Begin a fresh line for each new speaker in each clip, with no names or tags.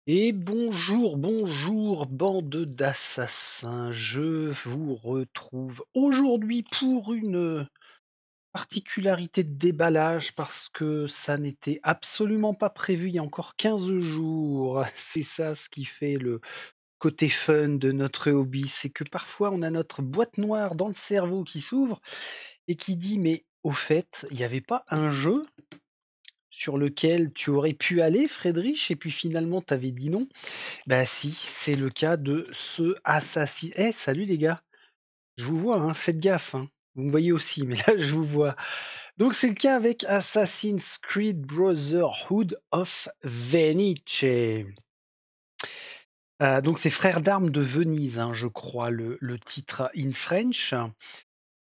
Et bonjour, bonjour, bande d'assassins. Je vous retrouve aujourd'hui pour une particularité de déballage parce que ça n'était absolument pas prévu il y a encore 15 jours. C'est ça ce qui fait le côté fun de notre hobby, c'est que parfois on a notre boîte noire dans le cerveau qui s'ouvre et qui dit mais au fait, il n'y avait pas un jeu sur lequel tu aurais pu aller, Friedrich, et puis finalement tu avais dit non. Bah si, c'est le cas de ce Assassin. Eh, salut les gars, je vous vois, hein, faites gaffe, hein. Vous me voyez aussi, mais là je vous vois. Donc c'est le cas avec Assassin's Creed Brotherhood of Venice. Donc c'est Frères d'armes de Venise, hein, je crois, le titre in French.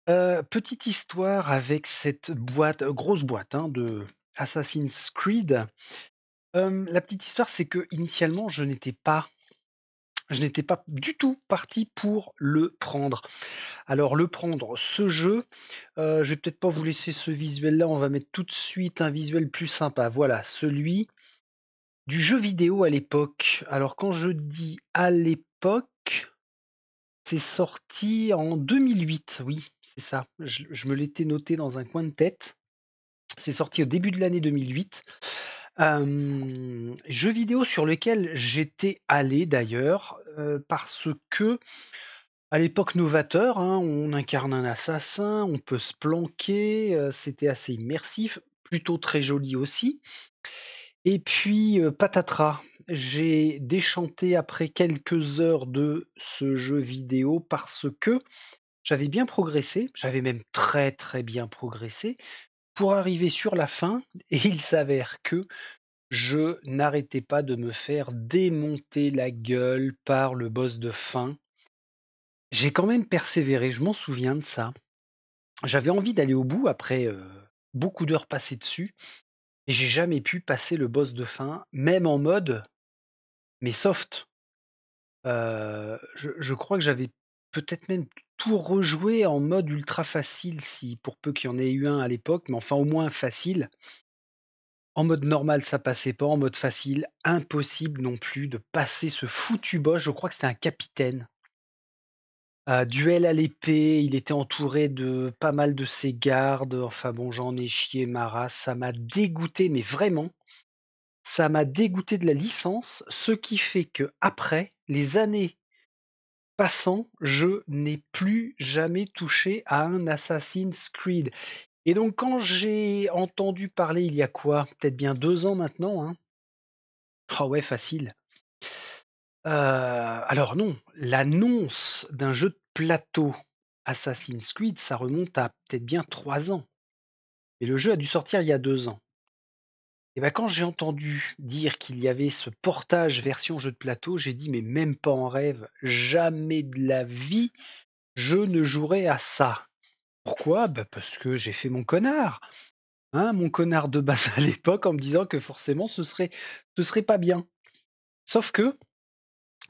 Petite histoire avec cette boîte, grosse boîte hein, de Assassin's Creed. La petite histoire, c'est que initialement, je n'étais pas du tout parti pour le prendre. Alors le prendre, ce jeu, je vais peut-être pas vous laisser ce visuel-là, on va mettre tout de suite un visuel plus sympa. Voilà, celui du jeu vidéo à l'époque. Alors quand je dis à l'époque, c'est sorti en 2008, oui, c'est ça. Je me l'étais noté dans un coin de tête. C'est sorti au début de l'année 2008. Jeu vidéo sur lequel j'étais allé d'ailleurs, parce que à l'époque novateur, hein, on incarne un assassin, on peut se planquer, c'était assez immersif, plutôt très joli aussi. Et puis, patatras, j'ai déchanté après quelques heures de ce jeu vidéo parce que j'avais bien progressé, j'avais même très, très bien progressé pour arriver sur la fin et il s'avère que je n'arrêtais pas de me faire démonter la gueule par le boss de fin. J'ai quand même persévéré, je m'en souviens de ça. J'avais envie d'aller au bout après, beaucoup d'heures passées dessus et j'ai jamais pu passer le boss de fin, même en mode, mais soft. Je crois que j'avais peut-être même tout rejoué en mode ultra facile si pour peu qu'il y en ait eu un à l'époque, mais enfin au moins facile. En mode normal, ça passait pas, en mode facile, impossible non plus de passer ce foutu boss, je crois que c'était un capitaine. Duel à l'épée, il était entouré de pas mal de ses gardes, enfin bon, j'en ai chié ma race, ça m'a dégoûté, mais vraiment, ça m'a dégoûté de la licence, ce qui fait que après, les années passant, je n'ai plus jamais touché à un Assassin's Creed. Et donc quand j'ai entendu parler il y a quoi? Peut-être bien 2 ans maintenant, hein. Ah ouais, facile. Alors non, l'annonce d'un jeu de plateau Assassin's Creed, ça remonte à peut-être bien 3 ans et le jeu a dû sortir il y a 2 ans. Et bah, quand j'ai entendu dire qu'il y avait ce portage version jeu de plateau, j'ai dit: «Mais même pas en rêve, jamais de la vie, je ne jouerai à ça». Pourquoi? Bah, parce que j'ai fait mon connard, hein, mon connard de base à l'époque en me disant que forcément ce serait pas bien. Sauf que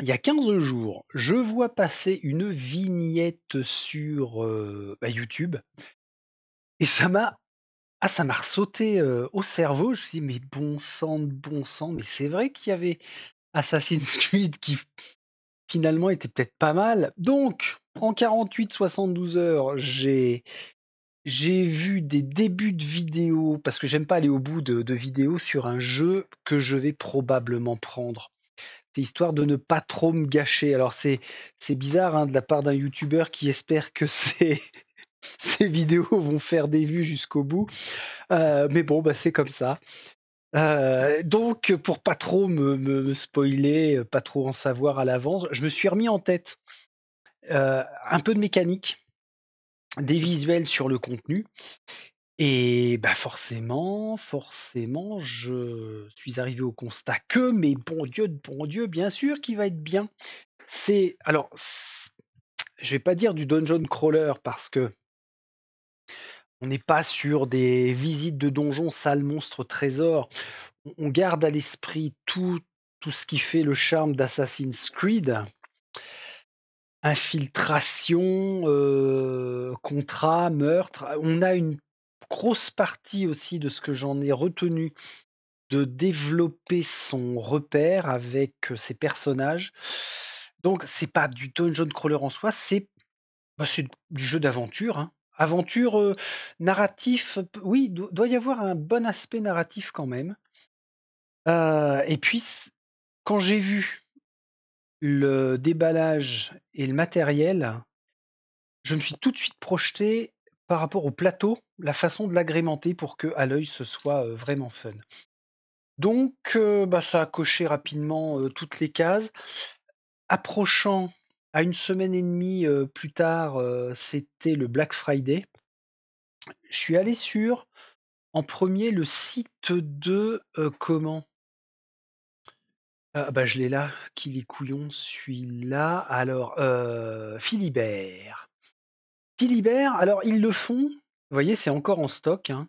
il y a 15 jours, je vois passer une vignette sur, YouTube et ça m'a ressauté, au cerveau. Je me suis dit: «Mais bon sang, mais c'est vrai qu'il y avait Assassin's Creed qui finalement était peut-être pas mal». Donc en 48-72 heures, j'ai vu des débuts de vidéos parce que j'aime pas aller au bout de vidéos sur un jeu que je vais probablement prendre. C'est histoire de ne pas trop me gâcher. Alors c'est bizarre hein, de la part d'un youtubeur qui espère que ses vidéos vont faire des vues jusqu'au bout. Mais bon, bah, c'est comme ça. Donc pour pas trop me spoiler, pas trop en savoir à l'avance, je me suis remis en tête un peu de mécanique, des visuels sur le contenu. Et bah forcément, je suis arrivé au constat que, mais bon Dieu, bien sûr qu'il va être bien. C'est alors, je vais pas dire du dungeon crawler parce que on n'est pas sur des visites de donjons, salles, monstres, trésors. On garde à l'esprit tout ce qui fait le charme d'Assassin's Creed. Infiltration, contrat, meurtre. On a une grosse partie aussi de ce que j'en ai retenu de développer son repère avec ses personnages. Donc c'est pas du dungeon crawler en soi, c'est du jeu d'aventure, hein. Aventure, narratif, oui, doit y avoir un bon aspect narratif quand même. Et puis quand j'ai vu le déballage et le matériel, je me suis tout de suite projeté par rapport au plateau, la façon de l'agrémenter pour que à l'œil ce soit, vraiment fun. Donc ça a coché rapidement, toutes les cases. Approchant à 1 semaine et demie plus tard, c'était le Black Friday. Je suis allé sur, en premier, le site de, comment? Je l'ai là, qui les couillons, celui-là. Alors, Philibert. Philibert, alors ils le font, vous voyez, c'est encore en stock, hein.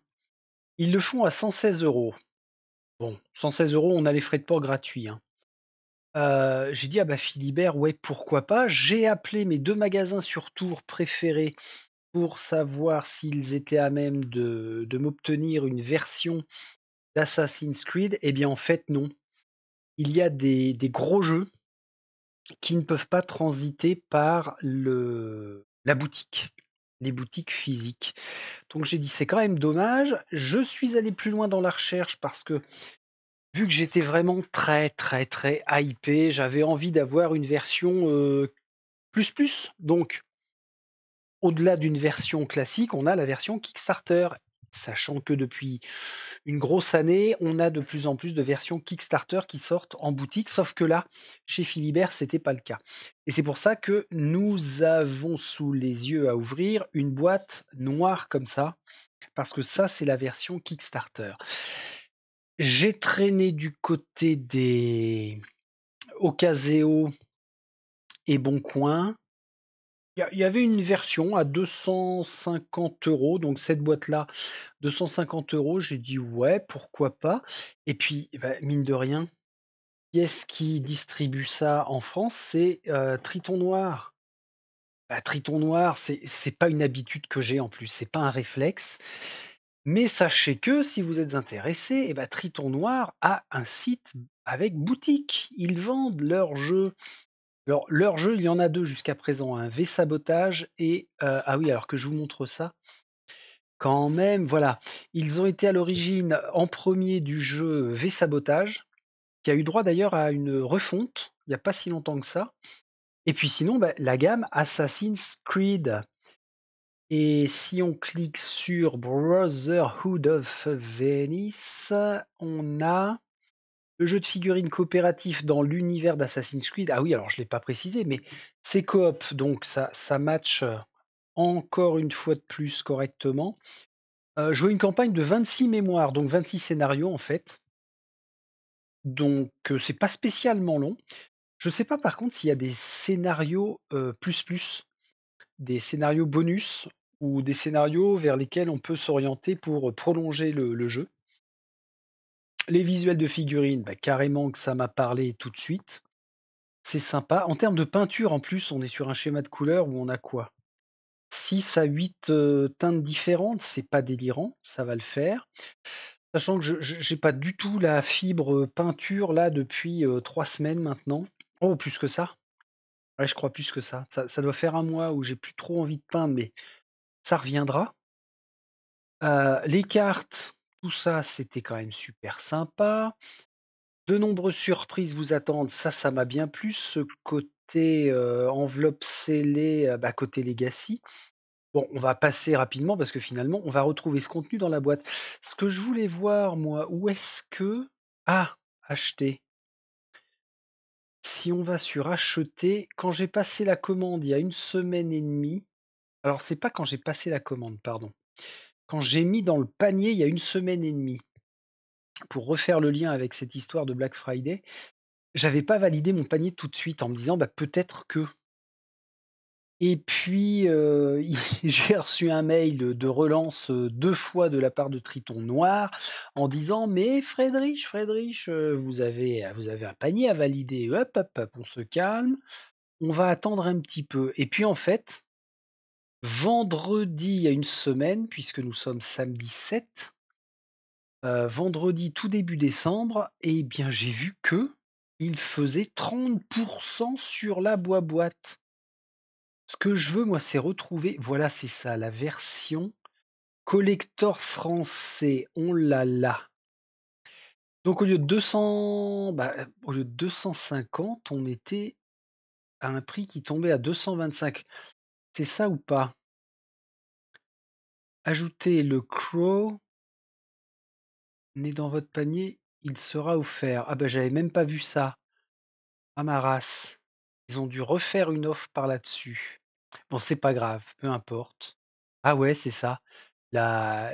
Ils le font à 116 €. Bon, 116 €, on a les frais de port gratuits, hein. J'ai dit: «Ah bah Philibert, ouais, pourquoi pas?» J'ai appelé mes 2 magasins sur Tours préférés pour savoir s'ils étaient à même de m'obtenir une version d'Assassin's Creed. Eh bien, en fait, non. Il y a des gros jeux qui ne peuvent pas transiter par la boutique, les boutiques physiques. Donc j'ai dit: «C'est quand même dommage». Je suis allé plus loin dans la recherche parce que, vu que j'étais vraiment très, très, très hypé, j'avais envie d'avoir une version, plus plus. Donc, au-delà d'une version classique, on a la version Kickstarter. Sachant que depuis une grosse année, on a de plus en plus de versions Kickstarter qui sortent en boutique, sauf que là, chez Philibert, c'était pas le cas. Et c'est pour ça que nous avons sous les yeux à ouvrir une boîte noire comme ça, parce que ça, c'est la version Kickstarter. J'ai traîné du côté des Ocaseo et Boncoin. Il y avait une version à 250 €, donc cette boîte-là, 250 €. J'ai dit: «Ouais, pourquoi pas?» Et puis, mine de rien, qui est-ce qui distribue ça en France? C'est, Triton Noir. Triton Noir, c'est pas une habitude que j'ai en plus, c'est pas un réflexe. Mais sachez que si vous êtes intéressé, Triton Noir a un site avec boutique. Ils vendent leurs jeux. Alors, leurs jeux, il y en a 2 jusqu'à présent, un V-Sabotage et ah oui, alors que je vous montre ça, quand même, voilà. Ils ont été à l'origine en premier du jeu V-Sabotage, qui a eu droit d'ailleurs à une refonte, il y a pas si longtemps que ça. Et puis sinon, la gamme Assassin's Creed. Et si on clique sur Brotherhood of Venice, on a le jeu de figurines coopératif dans l'univers d'Assassin's Creed. Ah oui, alors je l'ai pas précisé, mais c'est coop, donc ça match, encore une fois de plus correctement. Jouer une campagne de 26 mémoires, donc 26 scénarios en fait. Donc c'est pas spécialement long. Je sais pas par contre s'il y a des scénarios, plus plus, des scénarios bonus ou des scénarios vers lesquels on peut s'orienter pour prolonger le jeu. Les visuels de figurines, carrément que ça m'a parlé tout de suite. C'est sympa. En termes de peinture, en plus, on est sur un schéma de couleurs où on a quoi? 6 à 8 teintes différentes, c'est pas délirant, ça va le faire. Sachant que je j'ai pas du tout la fibre, peinture là depuis, 3 semaines maintenant. Oh, plus que ça? Ouais, je crois plus que ça. Ça doit faire un mois où j'ai plus trop envie de peindre, mais ça reviendra. Les cartes, tout ça, c'était quand même super sympa. De nombreuses surprises vous attendent, ça m'a bien plu. Ce côté, enveloppe scellée, côté Legacy. Bon, on va passer rapidement parce que finalement, on va retrouver ce contenu dans la boîte. Ce que je voulais voir moi, où est-ce que acheter. Si on va sur acheter, quand j'ai passé la commande il y a 1 semaine et demie. Alors c'est pas quand j'ai passé la commande, pardon. Quand j'ai mis dans le panier il y a 1 semaine et demie, pour refaire le lien avec cette histoire de Black Friday, j'avais pas validé mon panier tout de suite en me disant: «Peut-être que». Et puis, j'ai reçu un mail de relance, 2 fois de la part de Triton Noir en disant: «Mais Friedrich, vous avez un panier à valider. Hop, hop, hop, on se calme, on va attendre un petit peu». Et puis en fait, vendredi il y a 1 semaine, puisque nous sommes samedi 7, vendredi tout début décembre et bien j'ai vu que il faisait 30 sur la boîte. Ce que je veux moi, c'est retrouver voilà, c'est ça, la version collector français, on l'a là. Donc au lieu de 200, au lieu de 250, on était à un prix qui tombait à 225. C'est ça ou pas? Ajoutez le Crow, né dans votre panier, il sera offert. Ah bah j'avais même pas vu ça. Ah ma race. Ils ont dû refaire une offre par là-dessus. Bon, c'est pas grave, peu importe. Ah ouais, c'est ça. La,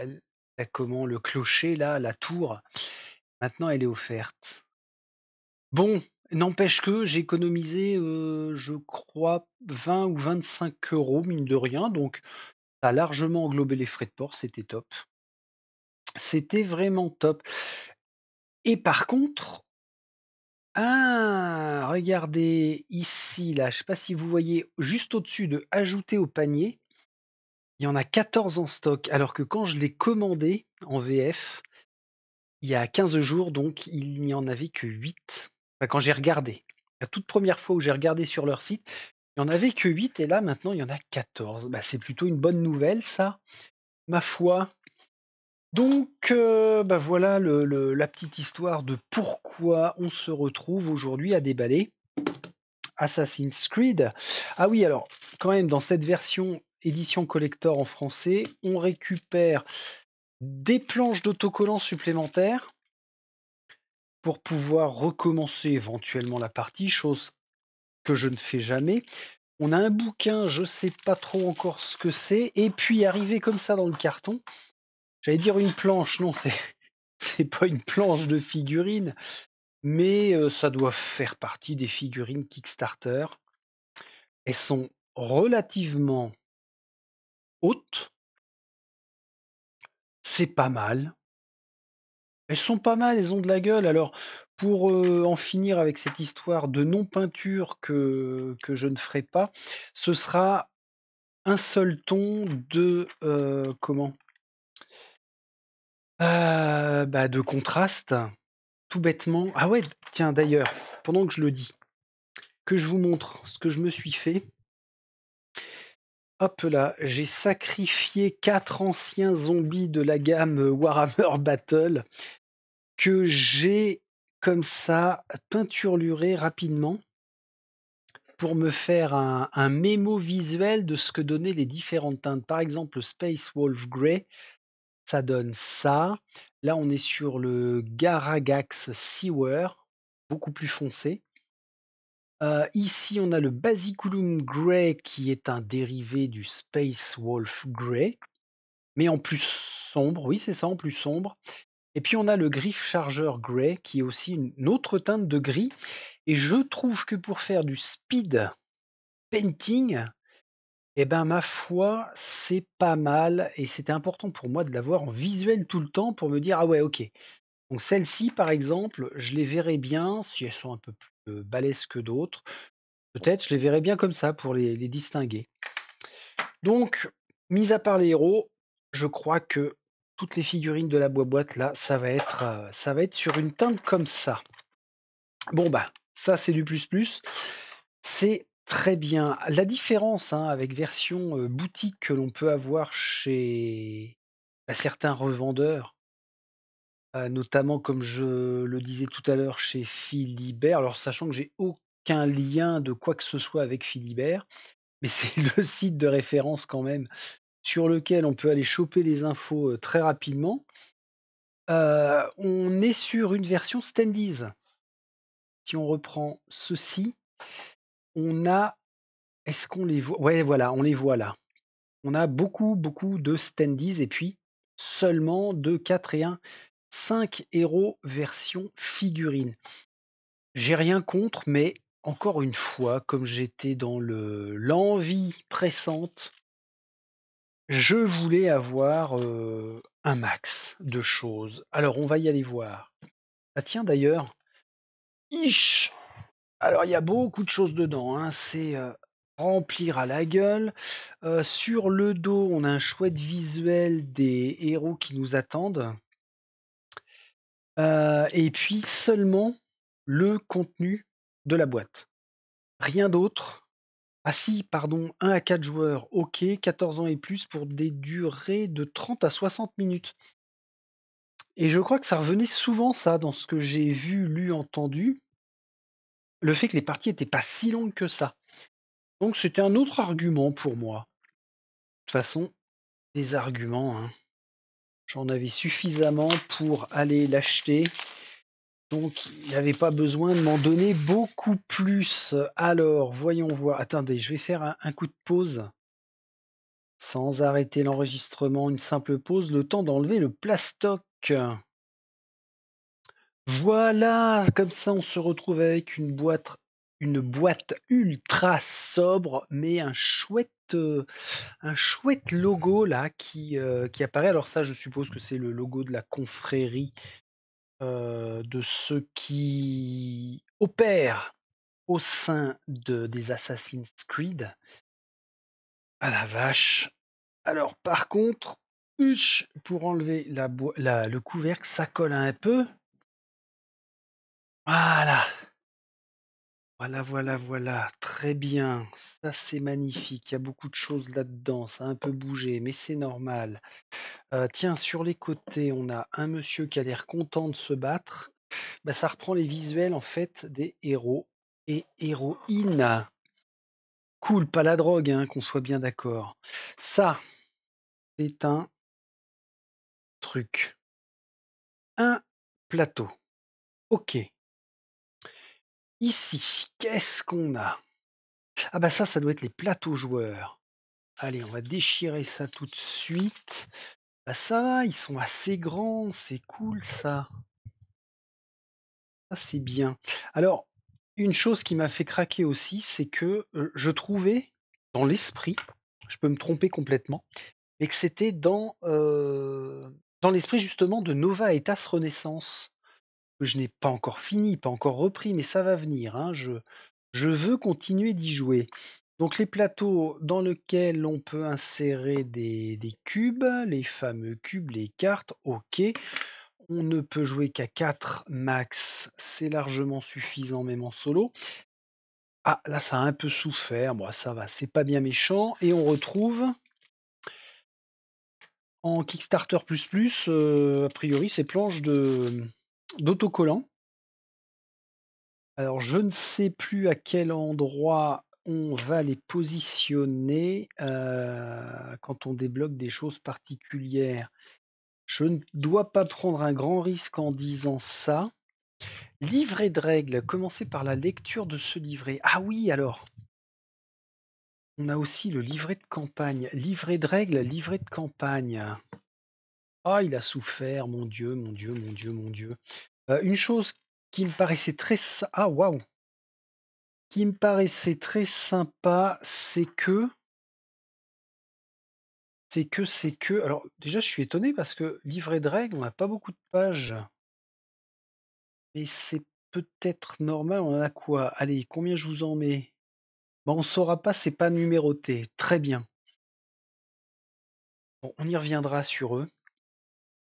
comment, le clocher là, la tour, maintenant elle est offerte. Bon, n'empêche que j'ai économisé, je crois 20 ou 25 euros mine de rien, donc ça a largement englobé les frais de port, c'était top. C'était vraiment top. Et par contre, ah, regardez ici, là, je sais pas si vous voyez juste au-dessus de ajouter au panier, il y en a 14 en stock, alors que quand je l'ai commandé en VF, il y a 15 jours, donc il n'y en avait que 8. Enfin, quand j'ai regardé, la toute première fois où j'ai regardé sur leur site, il n'y en avait que 8 et là maintenant il y en a 14. Bah, c'est plutôt une bonne nouvelle ça, ma foi. Donc voilà la petite histoire de pourquoi on se retrouve aujourd'hui à déballer Assassin's Creed. Ah oui, alors quand même dans cette version édition collector en français, on récupère des planches d'autocollants supplémentaires pour pouvoir recommencer éventuellement la partie, chose que je ne fais jamais. On a un bouquin, je sais pas trop encore ce que c'est, et puis arrivé comme ça dans le carton, j'allais dire une planche, non, c'est pas une planche de figurines, mais ça doit faire partie des figurines Kickstarter. Elles sont relativement hautes, c'est pas mal. Elles sont pas mal, elles ont de la gueule. Alors, pour en finir avec cette histoire de non-peinture que je ne ferai pas, ce sera un seul ton de comment de contraste, tout bêtement. Ah ouais, tiens d'ailleurs, pendant que je le dis, que je vous montre ce que je me suis fait. Hop là, j'ai sacrifié 4 anciens zombies de la gamme Warhammer Battle que j'ai comme ça peinturluré rapidement pour me faire un mémo visuel de ce que donnaient les différentes teintes. Par exemple, le Space Wolf Grey, ça donne ça. Là, on est sur le Garagax Sewer, beaucoup plus foncé. Ici, on a le Basiculum Grey qui est un dérivé du Space Wolf Grey, mais en plus sombre. Oui, c'est ça, en plus sombre. Et puis, on a le Griff Charger Grey qui est aussi une autre teinte de gris. Et je trouve que pour faire du speed painting, eh ben, ma foi, c'est pas mal et c'était important pour moi de l'avoir en visuel tout le temps pour me dire: «Ah ouais, OK». Donc celles-ci, par exemple, je les verrais bien, si elles sont un peu plus, balèzes que d'autres, peut-être je les verrais bien comme ça pour les distinguer. Donc, mis à part les héros, je crois que toutes les figurines de la boîte là, ça va être sur une teinte comme ça. Bon bah, ça c'est du plus plus. C'est très bien. La différence, hein, avec version, boutique que l'on peut avoir chez, certains revendeurs, notamment comme je le disais tout à l'heure chez Philibert, alors sachant que j'ai aucun lien de quoi que ce soit avec Philibert, mais c'est le site de référence quand même sur lequel on peut aller choper les infos, très rapidement. On est sur une version Standees. Si on reprend ceci, on a est-ce qu'on les voit? Ouais, voilà, on les voit là. On a beaucoup, beaucoup de standees et puis seulement 2, 4 et 1, 5 héros version figurine. J'ai rien contre, mais encore une fois, comme j'étais dans l'envie pressante, je voulais avoir un max de choses. Alors on va y aller voir. Ah tiens d'ailleurs, ish. Alors il y a beaucoup de choses dedans, hein. C'est remplir à la gueule. Sur le dos, on a un chouette visuel des héros qui nous attendent. Et puis seulement le contenu de la boîte. Rien d'autre. Ah si, pardon, 1 à 4 joueurs, OK, 14 ans et plus pour des durées de 30 à 60 minutes. Et je crois que ça revenait souvent ça, dans ce que j'ai vu, lu, entendu, le fait que les parties étaient pas si longues que ça. Donc c'était un autre argument pour moi. De toute façon, des arguments, hein, j'en avais suffisamment pour aller l'acheter, donc il n'y avait pas besoin de m'en donner beaucoup plus. Alors, voyons voir. Attendez, je vais faire un coup de pause, sans arrêter l'enregistrement, une simple pause, le temps d'enlever le plastoc. Voilà, comme ça on se retrouve avec une boîte ultra sobre, mais un chouette logo là qui apparaît. Alors ça, je suppose que c'est le logo de la confrérie de ceux qui opèrent au sein des Assassin's Creed. Ah la vache. Alors par contre, pour enlever le couvercle, ça colle un peu. Voilà. Voilà. Très bien. Ça, c'est magnifique. Il y a beaucoup de choses là-dedans. Ça a un peu bougé, mais c'est normal. Tiens, sur les côtés, on a un monsieur qui a l'air content de se battre. Bah, ça reprend les visuels, en fait, des héros et héroïnes. Cool, pas la drogue, hein, qu'on soit bien d'accord. Ça, c'est un truc. Un plateau. OK. Ici, qu'est-ce qu'on a? Ah bah ça doit être les plateaux joueurs. Allez, on va déchirer ça tout de suite. Bah ça va, ils sont assez grands, c'est cool ça. Ça c'est bien. Alors, une chose qui m'a fait craquer aussi, c'est que je trouvais dans l'esprit, je peux me tromper complètement, mais que c'était dans l'esprit justement de Nova Etas Renaissance, que je n'ai pas encore fini, pas encore repris, mais ça va venir, hein. Je veux continuer d'y jouer. Donc les plateaux dans lesquels on peut insérer des cubes, les fameux cubes, les cartes, ok. On ne peut jouer qu'à 4 max, c'est largement suffisant même en solo. Ah, là ça a un peu souffert, bon ça va, c'est pas bien méchant. Et on retrouve en Kickstarter++, a priori ces planches d'autocollants. Alors je ne sais plus à quel endroit on va les positionner quand on débloque des choses particulières. Je ne dois pas prendre un grand risque en disant ça. Livret de règles, commencer par la lecture de ce livret. Ah oui, alors, on a aussi le livret de campagne. Livret de règles, livret de campagne. Ah, il a souffert, mon Dieu, mon Dieu, mon Dieu, mon Dieu. Une chose qui me paraissait Ah, waouh! Qui me paraissait très sympa, c'est que. Alors, déjà, je suis étonné parce que livret de règles, on n'a pas beaucoup de pages. Mais c'est peut-être normal, on en a quoi? Allez, combien je vous en mets? Bon, on saura pas, c'est pas numéroté. Très bien. Bon, on y reviendra sur eux.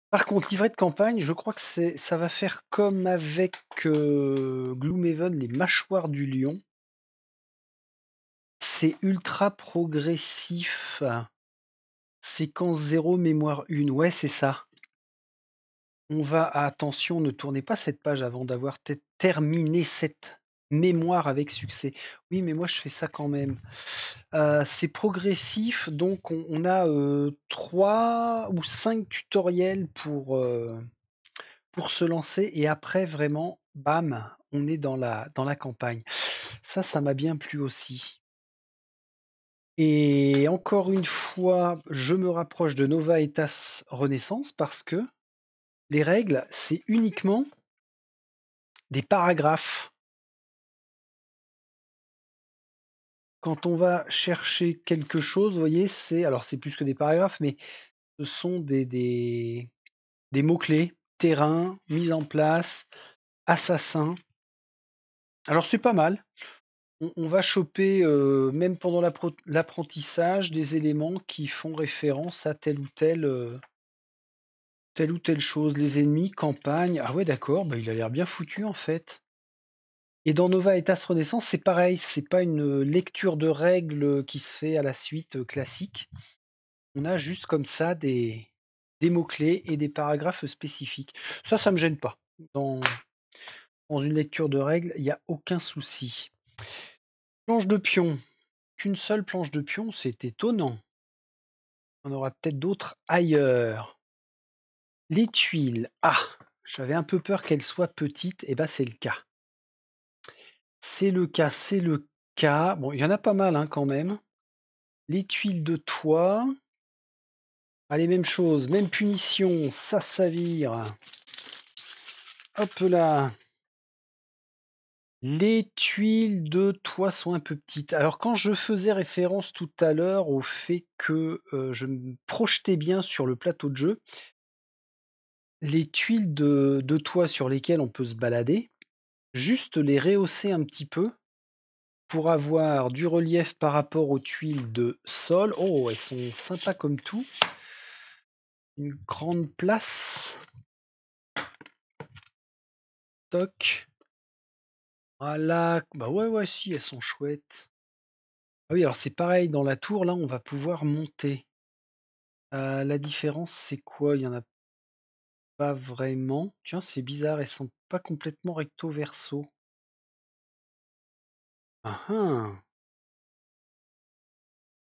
Par contre, livret de campagne, je crois que ça va faire comme avec Gloomhaven, les mâchoires du lion. C'est ultra progressif. Séquence 0, mémoire 1. Ouais, c'est ça. On va, attention, ne tournez pas cette page avant d'avoir terminé cette mémoire avec succès. Oui, mais moi je fais ça quand même. C'est progressif, donc on a 3 ou 5 tutoriels pour se lancer et après vraiment, bam, on est dans la campagne. Ça m'a bien plu aussi. Et encore une fois, je me rapproche de Nova Etas Renaissance parce que les règles, c'est uniquement des paragraphes. Quand on va chercher quelque chose, vous voyez, c'est plus que des paragraphes, mais ce sont des mots-clés, terrain, mise en place, assassin. Alors c'est pas mal. On va choper, même pendant l'apprentissage, des éléments qui font référence à tel ou tel telle ou telle chose, les ennemis, campagne. Ah ouais, d'accord, bah, il a l'air bien foutu en fait. Et dans Nova Etas Renaissance, c'est pareil, c'est pas une lecture de règles qui se fait à la suite classique. On a juste comme ça des mots-clés et des paragraphes spécifiques. Ça me gêne pas. Dans une lecture de règles, il n'y a aucun souci. Planche de pion. Qu'une seule planche de pion, c'est étonnant. On aura peut-être d'autres ailleurs. Les tuiles. Ah, j'avais un peu peur qu'elles soient petites. Et ben c'est le cas. C'est le cas. Bon, il y en a pas mal hein, quand même. Les tuiles de toit. Allez, même chose, même punition, ça vire. Hop là. Les tuiles de toit sont un peu petites. Alors quand je faisais référence tout à l'heure au fait que je me projetais bien sur le plateau de jeu, les tuiles de toit sur lesquelles on peut se balader, juste les rehausser un petit peu pour avoir du relief par rapport aux tuiles de sol. Oh, elles sont sympas comme tout. Une grande place. Toc. Voilà. Bah ouais, si, elles sont chouettes. Ah oui, alors c'est pareil, dans la tour, là, on va pouvoir monter. La différence, c'est quoi? Il y en a pas vraiment. Tiens, c'est bizarre, elles sont pas complètement recto verso. Ah ah.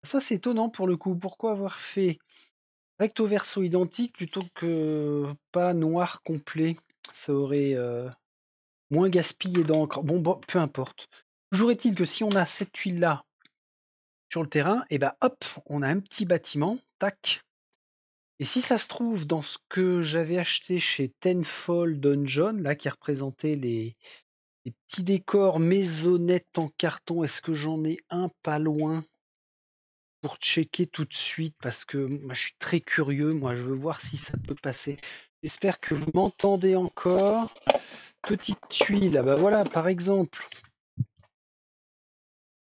Ça, c'est étonnant pour le coup. Pourquoi avoir fait recto verso identique plutôt que pas noir complet? Ça aurait moins gaspillé d'encre. Bon, peu importe. Toujours est-il que si on a cette tuile-là sur le terrain, et ben hop, on a un petit bâtiment, tac. Et si ça se trouve, dans ce que j'avais acheté chez Tenfold Dungeon, là, qui représentait les petits décors maisonnettes en carton, est-ce que j'en ai un pas loin pour checker tout de suite? Parce que moi, je suis très curieux, moi, je veux voir si ça peut passer. J'espère que vous m'entendez encore. Petite tuile, ah bah voilà, par exemple,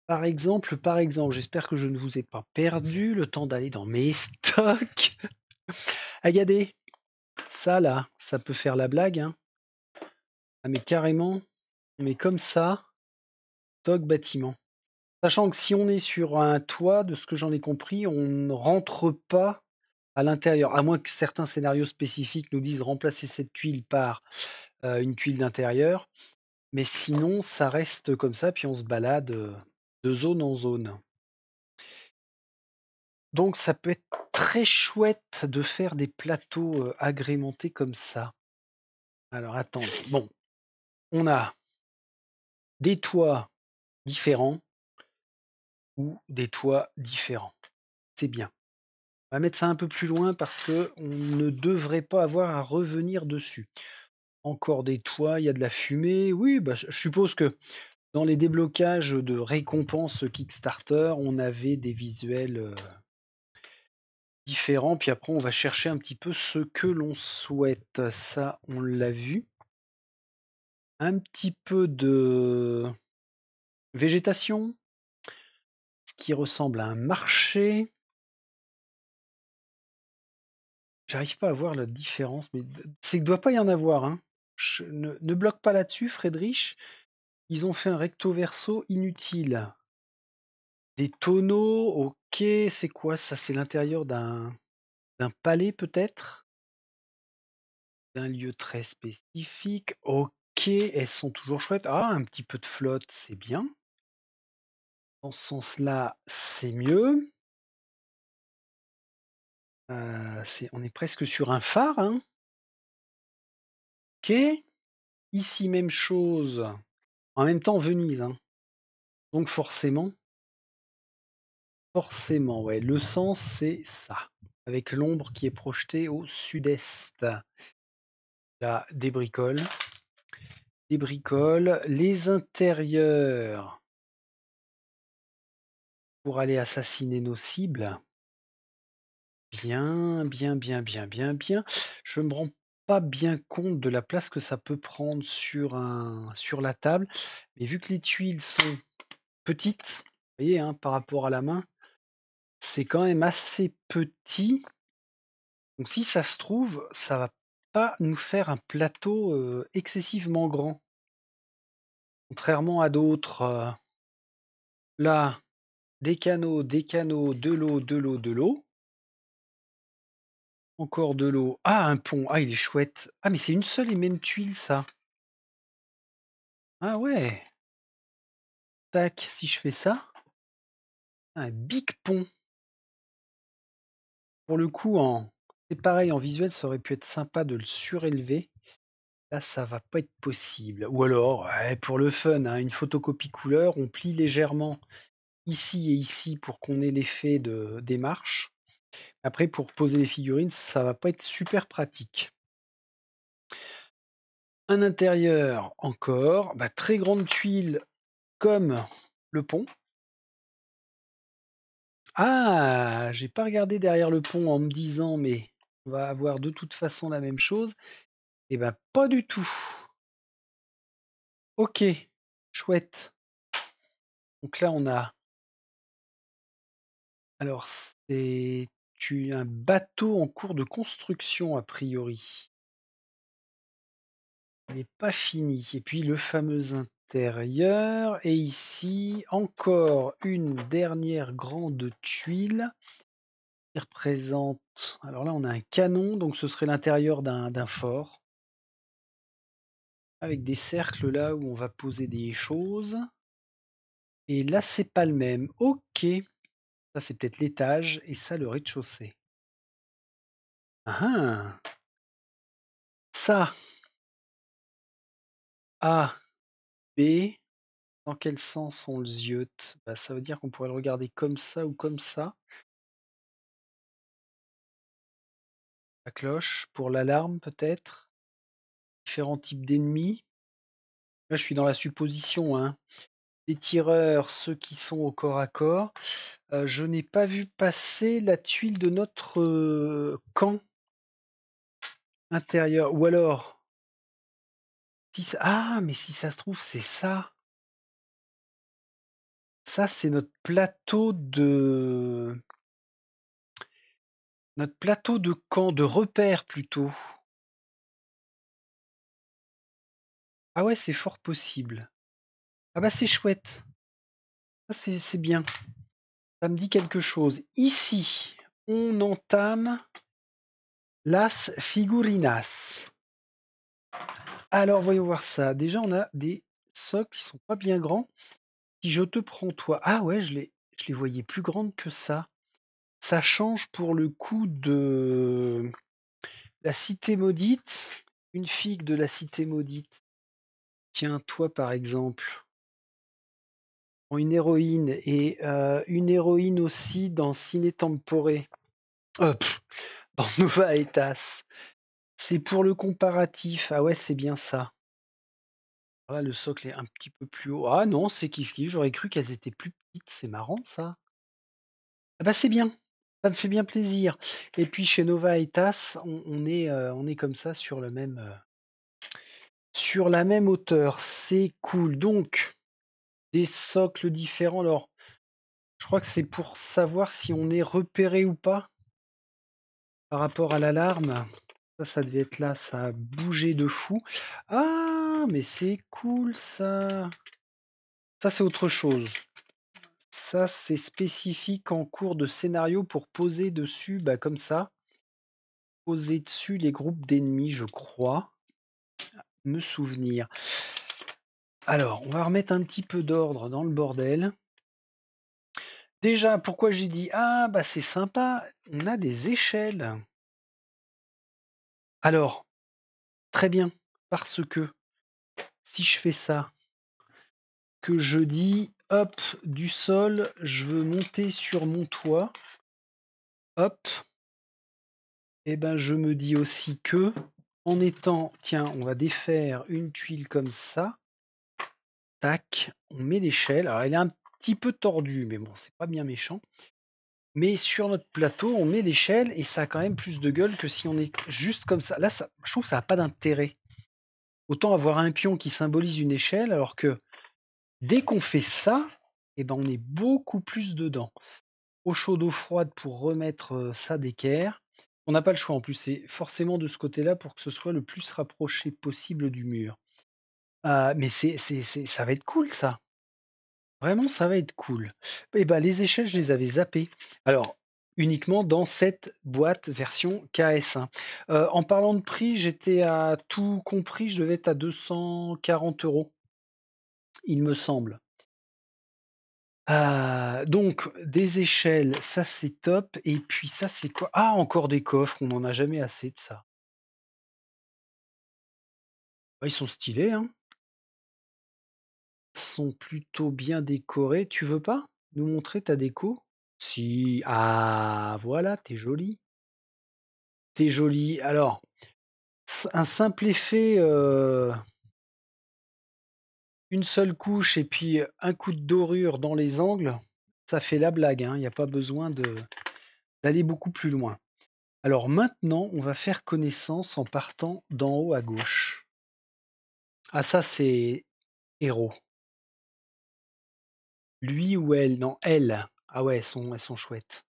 j'espère que je ne vous ai pas perdu le temps d'aller dans mes stocks. Regardez, ça là, ça peut faire la blague, hein. Ah mais carrément, on met comme ça, stock bâtiment. Sachant que si on est sur un toit, de ce que j'en ai compris, on ne rentre pas à l'intérieur, à moins que certains scénarios spécifiques nous disent remplacer cette tuile par une tuile d'intérieur. Mais sinon, ça reste comme ça, puis on se balade de zone en zone. Donc ça peut être très chouette de faire des plateaux agrémentés comme ça. Alors attendez, bon, on a des toits différents ou des toits différents. C'est bien. On va mettre ça un peu plus loin parce que on ne devrait pas avoir à revenir dessus. Encore des toits, il y a de la fumée. Oui, bah, je suppose que dans les déblocages de récompenses Kickstarter, on avait des visuels différents. Puis après, on va chercher un petit peu ce que l'on souhaite. Ça, on l'a vu. Un petit peu de végétation, ce qui ressemble à un marché. J'arrive pas à voir la différence, mais c'est qu'il ne doit pas y en avoir. Hein. Ne bloque pas là-dessus, Friedrich. Ils ont fait un recto verso inutile. Des tonneaux, ok, c'est quoi ça? C'est l'intérieur d'un palais peut-être? D'un lieu très spécifique. Ok, elles sont toujours chouettes. Ah, un petit peu de flotte, c'est bien. Dans ce sens-là, c'est mieux. On est presque sur un phare, hein. Ok. Ici, même chose. En même temps, Venise, hein. Donc forcément, ouais, le sens, c'est ça. Avec l'ombre qui est projetée au sud-est. Là, des bricoles. Les intérieurs pour aller assassiner nos cibles. Bien. Je me rends pas bien compte de la place que ça peut prendre sur la table. Mais vu que les tuiles sont petites, vous voyez, hein, par rapport à la main, c'est quand même assez petit. Donc si ça se trouve, ça va pas nous faire un plateau excessivement grand. Contrairement à d'autres, là, des canaux, de l'eau, de l'eau, de l'eau. Encore de l'eau. Ah, un pont. Ah, il est chouette. Ah, mais c'est une seule et même tuile, ça. Ah ouais. Tac, si je fais ça. Un big pont. Pour le coup, c'est pareil, en visuel, ça aurait pu être sympa de le surélever. Là, ça va pas être possible. Ou alors, ouais, pour le fun, hein, une photocopie couleur, on plie légèrement ici et ici pour qu'on ait l'effet des marches. Après, pour poser les figurines, ça va pas être super pratique. Un intérieur encore, très grande tuile comme le pont. Ah, j'ai pas regardé derrière le pont en me disant, mais on va avoir de toute façon la même chose. Eh ben, pas du tout. Ok, chouette. Donc là, on a. Alors, c'est un bateau en cours de construction, a priori. Il n'est pas fini. Et puis le fameux intérieur. Et ici, encore une dernière grande tuile qui représente. Alors là, on a un canon, donc ce serait l'intérieur d'un fort. Avec des cercles là où on va poser des choses. Et là, c'est pas le même. Ok. Ça, c'est peut-être l'étage et ça, le rez-de-chaussée. Ah, ça, A, B, dans quel sens on le ziote? Ça veut dire qu'on pourrait le regarder comme ça ou comme ça. La cloche, pour l'alarme peut-être. Différents types d'ennemis. Là, je suis dans la supposition, hein. Les tireurs, ceux qui sont au corps à corps. Je n'ai pas vu passer la tuile de notre camp intérieur. Ou alors, ah, mais si ça se trouve, c'est ça. Ça, c'est notre plateau de camp, de repère plutôt. Ah ouais, c'est fort possible. Ah bah c'est chouette. Ça, c'est bien. Ça me dit quelque chose. Ici, on entame las figurinas. Alors, voyons voir ça. Déjà, on a des socles qui sont pas bien grands. Si je te prends toi. Ah ouais, je les voyais plus grandes que ça. Ça change pour le coup de la cité maudite. Une figue de la cité maudite. Tiens, toi par exemple, une héroïne et une héroïne aussi dans Ciné Tempore. Dans Nova Etas. C'est pour le comparatif. Ah ouais, c'est bien ça. Alors là, le socle est un petit peu plus haut. Ah non, c'est kiff kiff. J'aurais cru qu'elles étaient plus petites. C'est marrant ça. Ah bah c'est bien. Ça me fait bien plaisir. Et puis chez Nova Etas, on est comme ça sur la même hauteur. C'est cool. Donc, des socles différents. Alors, je crois que c'est pour savoir si on est repéré ou pas par rapport à l'alarme. Ça devait être là, ça a bougé de fou. Ah, mais c'est cool ça. Ça, c'est autre chose. Ça, c'est spécifique en cours de scénario pour poser dessus, comme ça. Poser dessus les groupes d'ennemis, je crois. Me souvenir. Alors, on va remettre un petit peu d'ordre dans le bordel. Déjà, pourquoi j'ai dit ah c'est sympa, on a des échelles. Alors, très bien, parce que si je fais ça, que je dis hop du sol, je veux monter sur mon toit, hop, et je me dis aussi que en étant, tiens, on va défaire une tuile comme ça, tac, on met l'échelle. Alors elle est un petit peu tordue, mais bon, c'est pas bien méchant. Mais sur notre plateau, on met l'échelle et ça a quand même plus de gueule que si on est juste comme ça. Là, je trouve que ça n'a pas d'intérêt. Autant avoir un pion qui symbolise une échelle, alors que dès qu'on fait ça, on est beaucoup plus dedans. Eau chaude, eau froide pour remettre ça d'équerre. On n'a pas le choix en plus, c'est forcément de ce côté-là pour que ce soit le plus rapproché possible du mur. Mais ça va être cool ça. Vraiment, ça va être cool. Et bah, les échelles, je les avais zappées. Alors, uniquement dans cette boîte version KS1. En parlant de prix, j'étais à tout compris, je devais être à 240 €, il me semble. Donc des échelles, ça c'est top. Et puis ça c'est quoi? Ah, encore des coffres, on n'en a jamais assez de ça. Ouais, ils sont stylés, hein. Ils sont plutôt bien décorés. Tu veux pas nous montrer ta déco? Si. Ah, voilà, t'es jolie. T'es jolie. Alors, un simple effet, une seule couche et puis un coup de dorure dans les angles, ça fait la blague, hein. Il n'y a pas besoin d'aller beaucoup plus loin. Alors maintenant, on va faire connaissance en partant d'en haut à gauche. Ah ça c'est héros. Lui ou elle? Non, elle. Ah ouais, elles sont chouettes.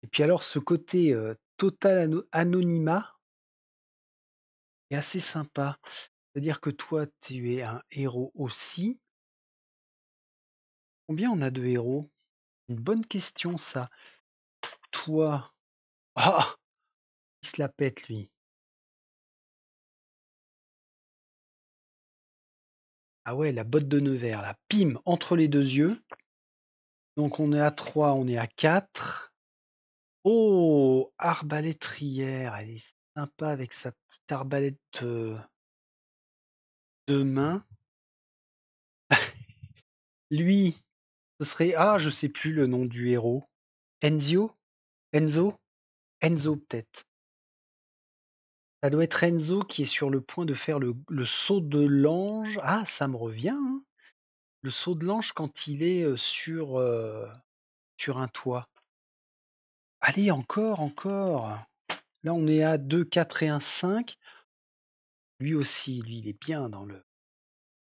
Et puis alors ce côté total anonymat est assez sympa. C'est-à-dire que toi, tu es un héros aussi. Combien on a de héros? Une bonne question ça. Toi. Ah! Il se la pète lui. Ah ouais, la botte de Nevers, là. Pim, entre les deux yeux. Donc on est à 3, on est à 4. Oh, arbalétrière, elle est sympa avec sa petite arbalète de main. Lui, ce serait, ah, je sais plus le nom du héros. Enzio? Enzo? Enzo peut-être. Ça doit être Enzo qui est sur le point de faire le saut de l'ange. Ah, ça me revient, hein. Le saut de l'ange quand il est sur un toit. Allez, encore, encore. Là, on est à 2, 4 et un 5. Lui aussi, lui, il est bien dans le.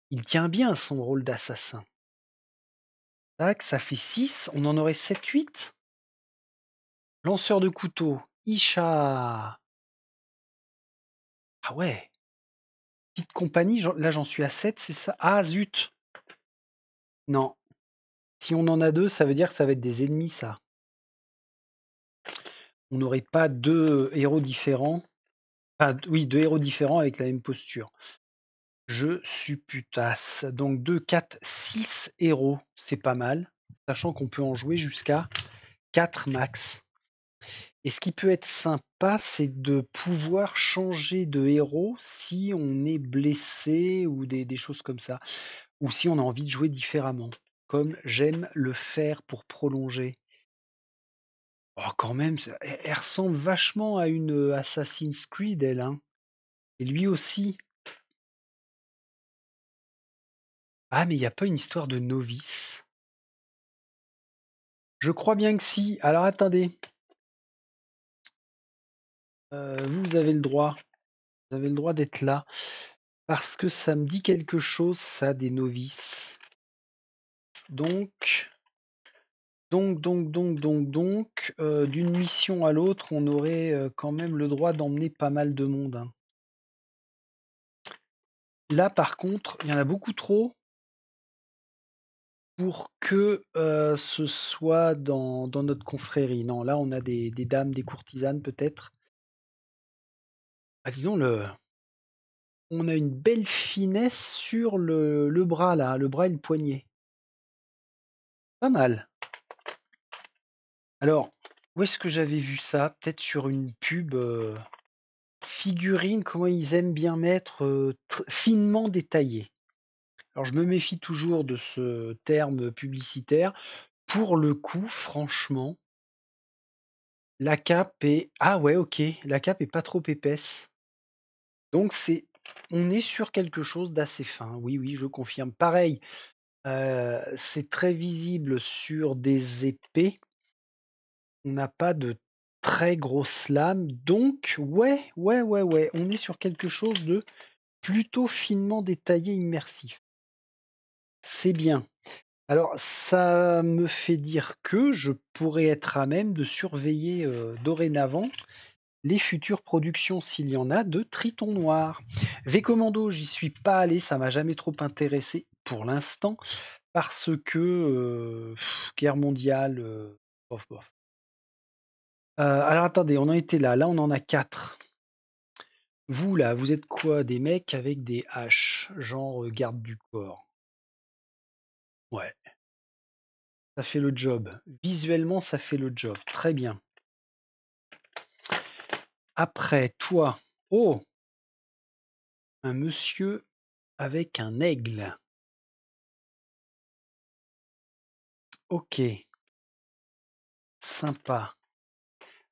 Il tient bien son rôle d'assassin. Tac, ça fait 6. On en aurait 7, 8. Lanceur de couteau. Isha. Ah ouais. Petite compagnie. Là, j'en suis à 7, c'est ça? Ah, zut. Non. Si on en a 2, ça veut dire que ça va être des ennemis, ça. On n'aurait pas deux héros différents. Enfin, oui, deux héros différents avec la même posture. Je supputasse. Donc 2, 4, 6 héros. C'est pas mal. Sachant qu'on peut en jouer jusqu'à 4 max. Et ce qui peut être sympa, c'est de pouvoir changer de héros si on est blessé ou des choses comme ça. Ou si on a envie de jouer différemment. Comme j'aime le faire pour prolonger. Oh, quand même, elle ressemble vachement à une Assassin's Creed, elle, hein. Et lui aussi. Ah, mais il n'y a pas une histoire de novice? Je crois bien que si. Alors attendez. Vous avez le droit. Vous avez le droit d'être là. Parce que ça me dit quelque chose, ça, des novices. Donc, d'une mission à l'autre, on aurait quand même le droit d'emmener pas mal de monde, hein. Là, par contre, il y en a beaucoup trop pour que ce soit dans notre confrérie. Non, là, on a des dames, des courtisanes peut-être. Ah, dis donc, on a une belle finesse sur le bras, là, le bras et le poignet. Pas mal. Alors, où est-ce que j'avais vu ça? Peut-être sur une pub figurine, comment ils aiment bien mettre finement détaillé. Alors, je me méfie toujours de ce terme publicitaire. Pour le coup, franchement, la cape est. Ah ouais, ok, la cape est pas trop épaisse. Donc, on est sur quelque chose d'assez fin. Oui, oui, je confirme. Pareil, c'est très visible sur des épées. On n'a pas de très grosses lames, donc ouais, ouais, ouais, ouais, on est sur quelque chose de plutôt finement détaillé, immersif. C'est bien. Alors, ça me fait dire que je pourrais être à même de surveiller dorénavant les futures productions, s'il y en a, de Triton Noir. V-Commando, j'y suis pas allé, ça m'a jamais trop intéressé pour l'instant, parce que guerre mondiale, bof bof. Alors attendez, on en était là, on en a 4. Vous là, vous êtes quoi? Des mecs avec des haches, genre garde du corps. Ouais, ça fait le job. Visuellement, ça fait le job. Très bien. Après, toi, oh, un monsieur avec un aigle. Ok, sympa.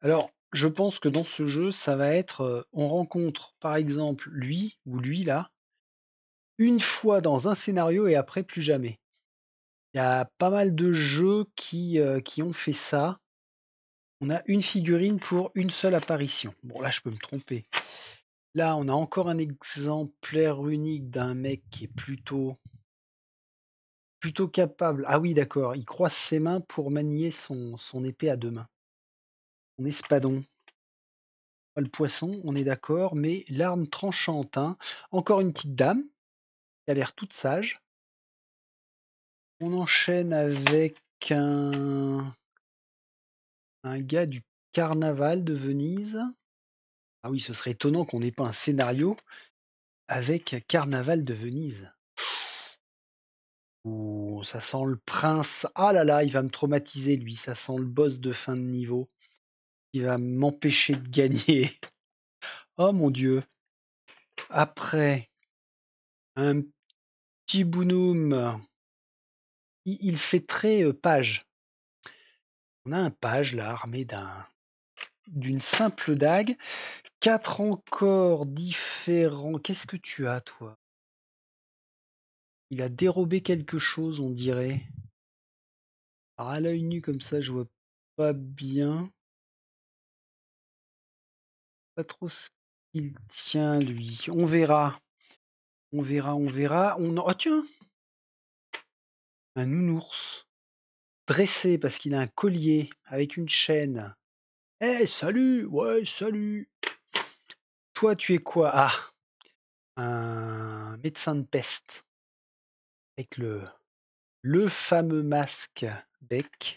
Alors, je pense que dans ce jeu, ça va être, on rencontre par exemple lui ou lui là, une fois dans un scénario et après plus jamais. Il y a pas mal de jeux qui ont fait ça. On a une figurine pour une seule apparition. Bon là, je peux me tromper. Là, on a encore un exemplaire unique d'un mec qui est plutôt capable. Ah oui, d'accord, il croise ses mains pour manier son épée à deux mains. Son espadon. Pas le poisson, on est d'accord, mais l'arme tranchante, hein. Encore une petite dame, qui a l'air toute sage. On enchaîne avec un gars du carnaval de Venise. Ah oui, ce serait étonnant qu'on n'ait pas un scénario avec Carnaval de Venise. Oh, ça sent le prince. Ah là là, il va me traumatiser lui. Ça sent le boss de fin de niveau. Il va m'empêcher de gagner. Oh mon dieu. Après, un petit bonhomme. Il fait très page. On a un page là, armé d'une simple dague. 4 encore différents. Qu'est-ce que tu as, toi? Il a dérobé quelque chose, on dirait. Alors, à l'œil nu, comme ça, je vois pas bien. Pas trop ce qu'il tient, lui. On verra. On verra, on verra. Oh, tiens! Un nounours. Dressé parce qu'il a un collier avec une chaîne. Eh, salut! Ouais, salut! Toi, tu es quoi? Ah! Un médecin de peste. Avec le fameux masque bec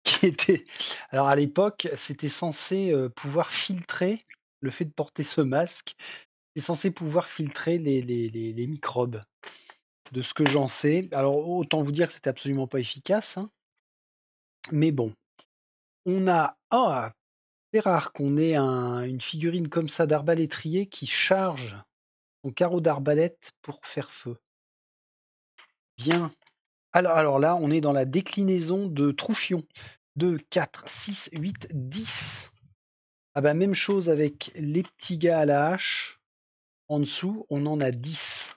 qui était. Alors à l'époque, c'était censé pouvoir filtrer le fait de porter ce masque. C'est censé pouvoir filtrer les microbes. De ce que j'en sais. Alors autant vous dire que c'était absolument pas efficace. Hein. Mais bon, on a. Ah, c'est rare qu'on ait une figurine comme ça d'arbalétrier qui charge son carreau d'arbalète pour faire feu. Bien. Alors là, on est dans la déclinaison de Troufion. 2, 4, 6, 8, 10. Ah bah même chose avec les petits gars à la hache. En dessous, on en a 10.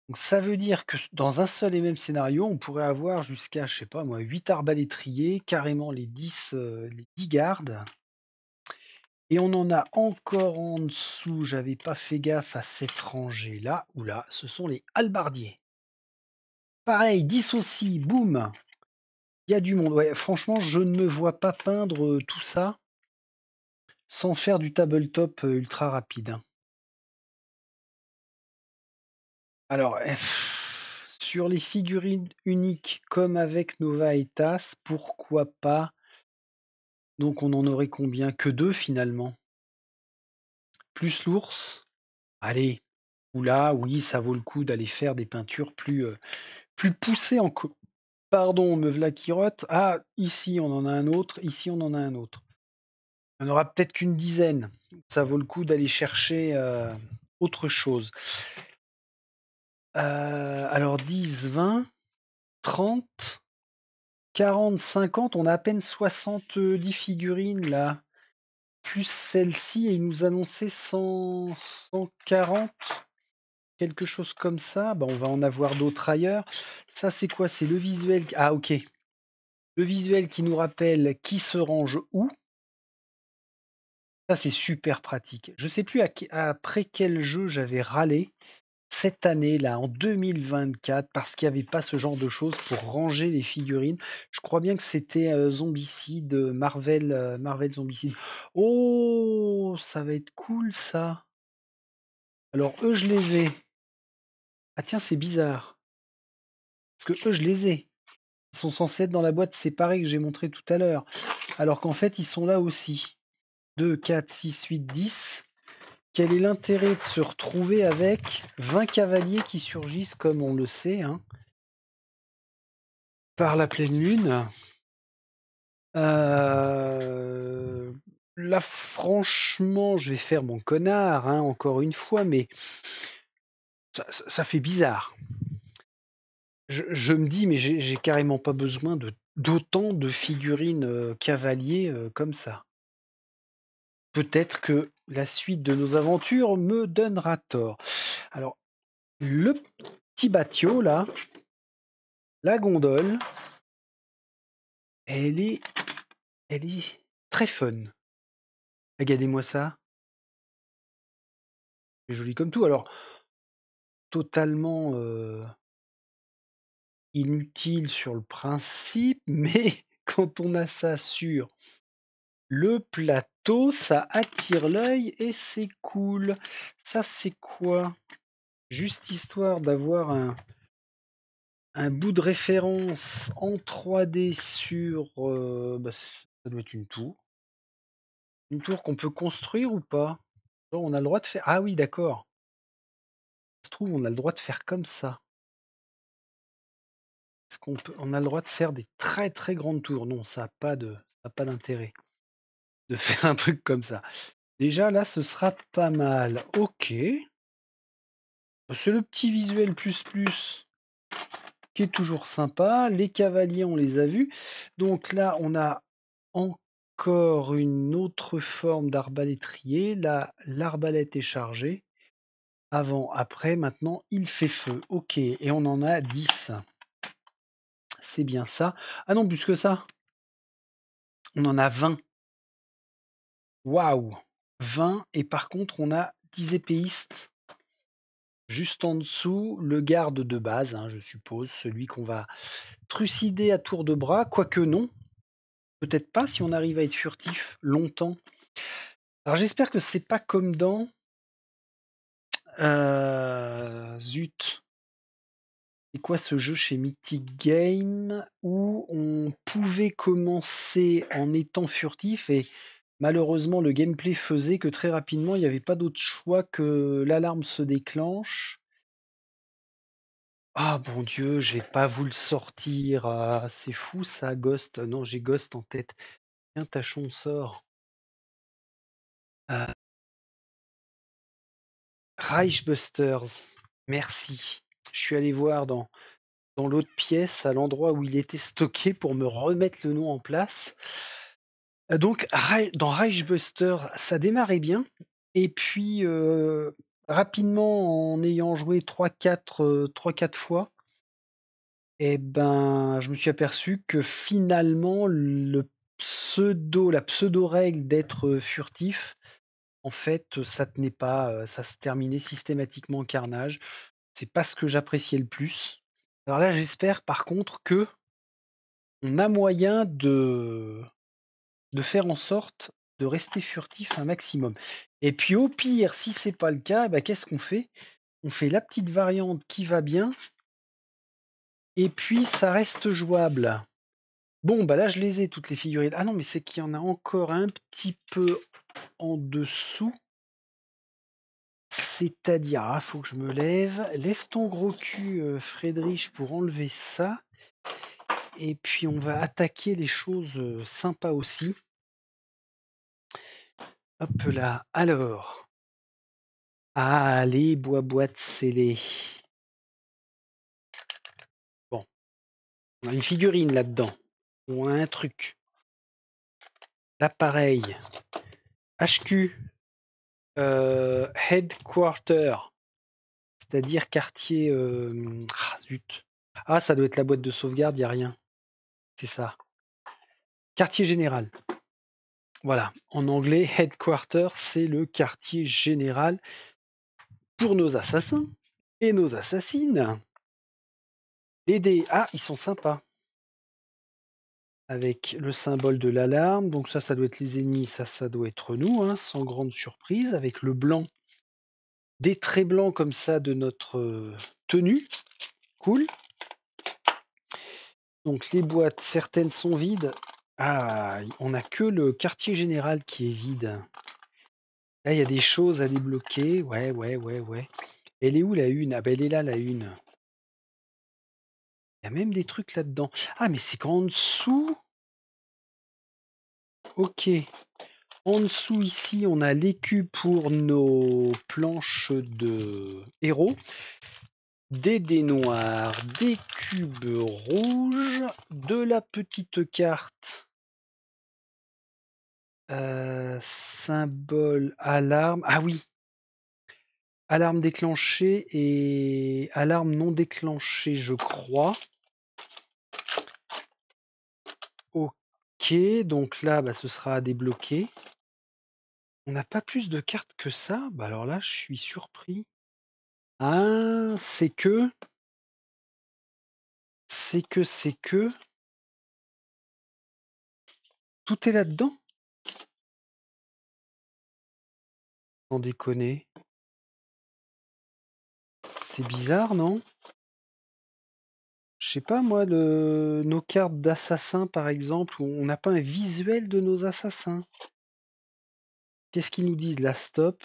Donc ça veut dire que dans un seul et même scénario, on pourrait avoir jusqu'à, je sais pas moi, 8 arbalétriers, carrément les 10 gardes. Et on en a encore en dessous, j'avais pas fait gaffe à cette rangée là, ou là, ce sont les halbardiers. Pareil, 10 aussi, boum. Il y a du monde. Ouais, franchement, je ne me vois pas peindre tout ça sans faire du tabletop ultra rapide. Hein. Alors, sur les figurines uniques comme avec Nova et TAS, pourquoi pas? Donc on en aurait combien? Que 2 finalement. Plus l'ours. Allez, ou là, oui, ça vaut le coup d'aller faire des peintures plus poussées encore. Pardon, me v'là qui rote. Ah, ici on en a un autre, ici on en a un autre. Il n'y en aura peut-être qu'une dizaine. Ça vaut le coup d'aller chercher autre chose. Alors 10, 20, 30, 40, 50, on a à peine 70 figurines là. Plus celle-ci, et il nous annonçait 140, quelque chose comme ça. Bah, on va en avoir d'autres ailleurs. Ça, c'est quoi? C'est le visuel. Ah, ok. Le visuel qui nous rappelle qui se range où. Ça, c'est super pratique. Je sais plus après quel jeu j'avais râlé. cette année-là, en 2024, parce qu'il n'y avait pas ce genre de choses pour ranger les figurines. Je crois bien que c'était Zombicide, Marvel Zombicide. Oh, ça va être cool ça. Alors eux, je les ai. Ah tiens, c'est bizarre. Parce que eux, je les ai. Ils sont censés être dans la boîte séparée que j'ai montré tout à l'heure. Alors qu'en fait, ils sont là aussi. 2, 4, 6, 8, 10. Quel est l'intérêt de se retrouver avec 20 cavaliers qui surgissent, comme on le sait, hein, par la pleine lune? Là, franchement, je vais faire mon connard, hein, encore une fois, mais ça fait bizarre. Je me dis, mais j'ai carrément pas besoin d'autant de figurines cavaliers comme ça. Peut-être que la suite de nos aventures me donnera tort. Alors, le petit bateau, là, la gondole, elle est très fun. Regardez-moi ça. C'est joli comme tout. Alors, totalement inutile sur le principe, mais quand on a ça sur le plateau, ça attire l'œil et c'est cool. Ça, c'est quoi? Juste histoire d'avoir un bout de référence en 3D sur... ça doit être une tour. Une tour qu'on peut construire ou pas? Genre, on a le droit de faire... Ah oui, d'accord. Ça se trouve, on a le droit de faire comme ça. Est-ce on a le droit de faire des très très grandes tours? Non, ça n'a pas d'intérêt de faire un truc comme ça. Déjà, là, ce sera pas mal. Ok. C'est le petit visuel plus plus qui est toujours sympa. Les cavaliers, on les a vus. Donc là, on a encore une autre forme d'arbalétrier. Là, l'arbalète est chargée. Avant, après, maintenant, il fait feu. Ok, et on en a 10. C'est bien ça. Ah non, plus que ça. On en a 20. Waouh! 20, et par contre, on a 10 épéistes. Juste en dessous, le garde de base, hein, je suppose, celui qu'on va trucider à tour de bras, quoique non. Peut-être pas si on arrive à être furtif longtemps. Alors j'espère que c'est pas comme dans... Zut. C'est quoi ce jeu chez Mythic Game où on pouvait commencer en étant furtif et malheureusement le gameplay faisait que très rapidement il n'y avait pas d'autre choix que l'alarme se déclenche. Ah bon Dieu, je vais pas vous le sortir. Ah, c'est fou ça, Ghost. Non, j'ai Ghost en tête. Tiens, tâchons sort. Euh, Reichbusters. Merci. Je suis allé voir dans l'autre pièce, à l'endroit où il était stocké pour me remettre le nom en place. Donc, dans Reichbuster, ça démarrait bien. Et puis, rapidement, en ayant joué 3-4 fois, eh ben, je me suis aperçu que finalement, la pseudo-règle d'être furtif, en fait, ça tenait pas, ça se terminait systématiquement en carnage. C'est pas ce que j'appréciais le plus. Alors là, j'espère par contre que on a moyen de faire en sorte de rester furtif un maximum. Et puis au pire, si c'est pas le cas, bah, qu'est-ce qu'on fait? On fait la petite variante qui va bien, et puis ça reste jouable. Bon, bah là je les ai toutes les figurines. Ah non, mais c'est qu'il y en a encore un petit peu en dessous. C'est-à-dire, ah, faut que je me lève. Lève ton gros cul, Friedrich, pour enlever ça. Et puis on va attaquer les choses sympas aussi. Hop là. Alors. Allez, boîte scellée. Bon, on a une figurine là-dedans. On a un truc. L'appareil. HQ. Headquarter. C'est-à-dire quartier. Ah, zut. Ah, ça doit être la boîte de sauvegarde, il n'y a rien. C'est ça. Quartier général. Voilà. En anglais, headquarter, c'est le quartier général pour nos assassins. Et nos assassines. Les dés. Ah, ils sont sympas. Avec le symbole de l'alarme. Donc ça doit être les ennemis. Ça doit être nous, hein, sans grande surprise. Avec le blanc. Des traits blancs comme ça de notre tenue. Cool. Donc les boîtes, certaines sont vides. Ah, on n'a que le quartier général qui est vide. Là, il y a des choses à débloquer. Ouais. Elle est où la une? Ah ben elle est là la une. Il y a même des trucs là-dedans. Ah mais c'est qu'en dessous. Ok. En dessous ici, on a l'écu pour nos planches de héros. Des dés noirs, des cubes rouges, de la petite carte. Symbole, alarme. Ah oui. Alarme déclenchée et alarme non déclenchée, je crois. Ok, donc là, bah, ce sera à débloquer. On n'a pas plus de cartes que ça? Bah alors là, je suis surpris. Ah, c'est que... Tout est là-dedans? Sans déconner. C'est bizarre, non? Je sais pas, moi, nos cartes d'assassins, par exemple, où on n'a pas un visuel de nos assassins. Qu'est-ce qu'ils nous disent, là? Stop.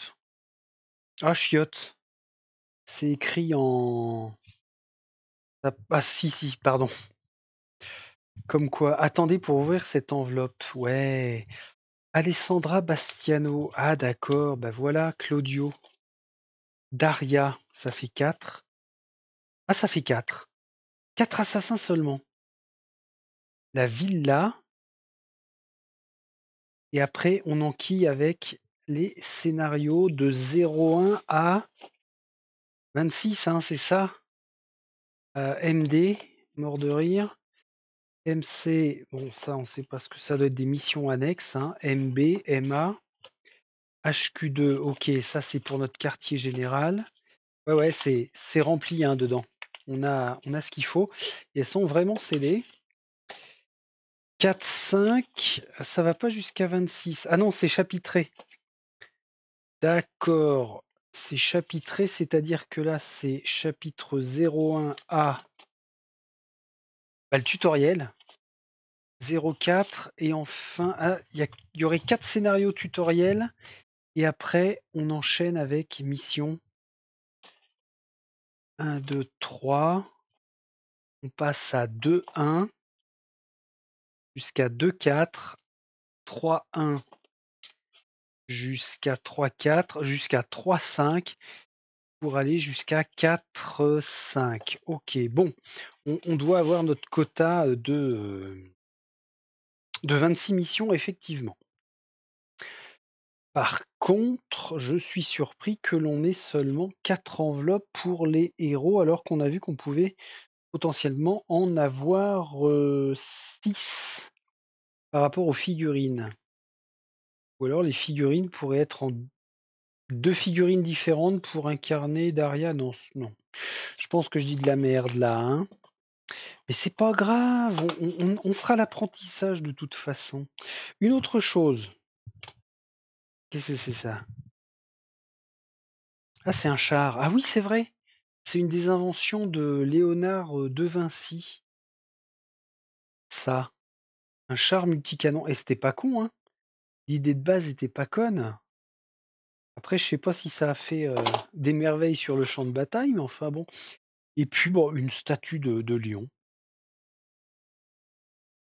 Ah, chiotte. C'est écrit en... Ah, si, pardon. Comme quoi, attendez pour ouvrir cette enveloppe. Ouais. Alessandra Bastiano. Ah, d'accord. Bah voilà, Claudio. Daria, ça fait 4. Ah, ça fait 4. 4 assassins seulement. La villa. Et après, on enquille avec les scénarios de 01 à 26, hein, c'est ça? MD, mort de rire. MC, bon, ça, on sait pas ce que ça doit être, des missions annexes. Hein. MB, MA. HQ2, ok, ça c'est pour notre quartier général. Ouais, c'est rempli hein, dedans. On a ce qu'il faut. Et elles sont vraiment scellées. 4, 5, ça va pas jusqu'à 26. Ah non, c'est chapitré. D'accord. C'est chapitré, c'est-à-dire que là, c'est chapitre 01 à bah, le tutoriel. 04 et enfin, il y aurait 4 scénarios tutoriels et après, on enchaîne avec mission 1, 2, 3. On passe à 2, 1 jusqu'à 2, 4, 3, 1 jusqu'à 3, 4, jusqu'à 3, 5 pour aller jusqu'à 4, 5. Ok, bon, on doit avoir notre quota de 26 missions, effectivement. Par contre, je suis surpris que l'on ait seulement 4 enveloppes pour les héros, alors qu'on a vu qu'on pouvait potentiellement en avoir 6 par rapport aux figurines. Ou alors les figurines pourraient être en 2 figurines différentes pour incarner Daria. Non, non. Je pense que je dis de la merde là. Hein. Mais c'est pas grave, on fera l'apprentissage de toute façon. Une autre chose. Qu'est-ce que c'est ça? Ah, c'est un char. Ah oui, c'est vrai. C'est une des inventions de Léonard de Vinci. Ça. Un char multicanon. Et c'était pas con, hein. L'idée de base était pas conne. Après, je sais pas si ça a fait des merveilles sur le champ de bataille, mais enfin bon. Et puis, bon, une statue de lion.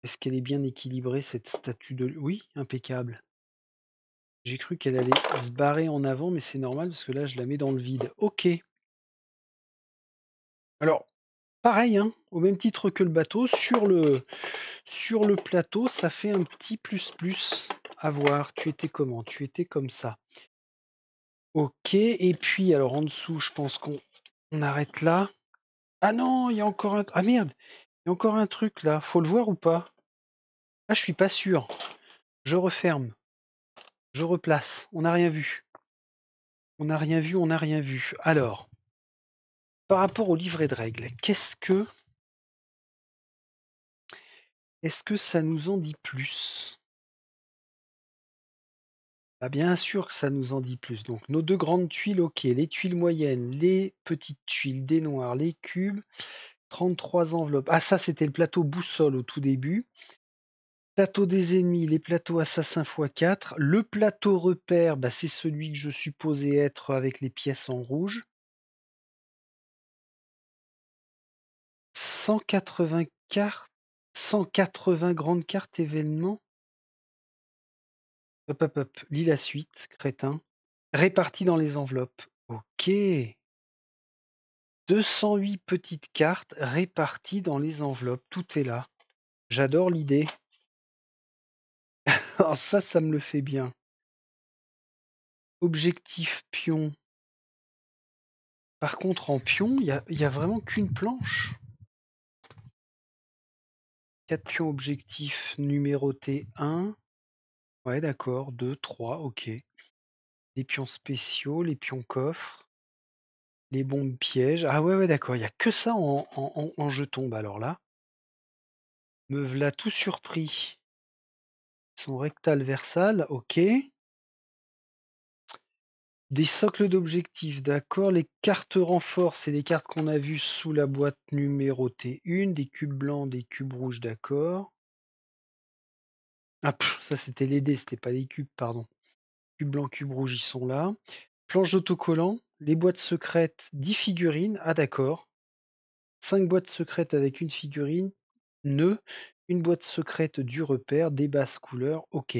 Est-ce qu'elle est bien équilibrée, cette statue de... Oui, impeccable. J'ai cru qu'elle allait se barrer en avant, mais c'est normal, parce que là, je la mets dans le vide. Ok. Alors, pareil, hein, au même titre que le bateau, sur le plateau, ça fait un petit plus à voir. Tu étais comment? Tu étais comme ça. Ok, et puis, alors en dessous, je pense qu'on arrête là. Ah non, il y a encore un... Ah merde, il y a encore un truc là. Faut le voir ou pas? Ah, je suis pas sûr. Je referme. Je replace. On n'a rien vu. On n'a rien vu, on n'a rien vu. Alors, par rapport au livret de règles, est-ce que ça nous en dit plus? Ah, bien sûr que ça nous en dit plus. Donc nos 2 grandes tuiles, OK, les tuiles moyennes, les petites tuiles, des noirs, les cubes, 33 enveloppes. Ah, ça c'était le plateau boussole au tout début. Plateau des ennemis, les plateaux assassins x4. Le plateau repère, bah, c'est celui que je supposais être avec les pièces en rouge. 180 cartes, 180 grandes cartes événements. Hop, hop, hop, lis la suite, crétin. Réparties dans les enveloppes. OK. 208 petites cartes réparties dans les enveloppes. Tout est là. J'adore l'idée. Alors ça me le fait bien. Objectif pion. Par contre, en pion, il y a vraiment qu'une planche. 4 pions objectifs numérotés 1. Ouais, d'accord. 2, 3, ok. Les pions spéciaux, les pions coffres, les bombes pièges. Ah ouais, d'accord. Il n'y a que ça en jetons. Bah alors là, me v'là tout surpris. Son rectal versal, ok. Des socles d'objectifs, d'accord. Les cartes renforts, c'est les cartes qu'on a vues sous la boîte numérotée 1. Des cubes blancs, des cubes rouges, d'accord. Ah, ça c'était les dés, c'était pas les cubes, pardon. Cube blanc, cube rouge, ils sont là. Planche d'autocollant, les boîtes secrètes, 10 figurines. Ah d'accord. 5 boîtes secrètes avec une figurine. Nœud, une boîte secrète du repère, des basses couleurs. Ok.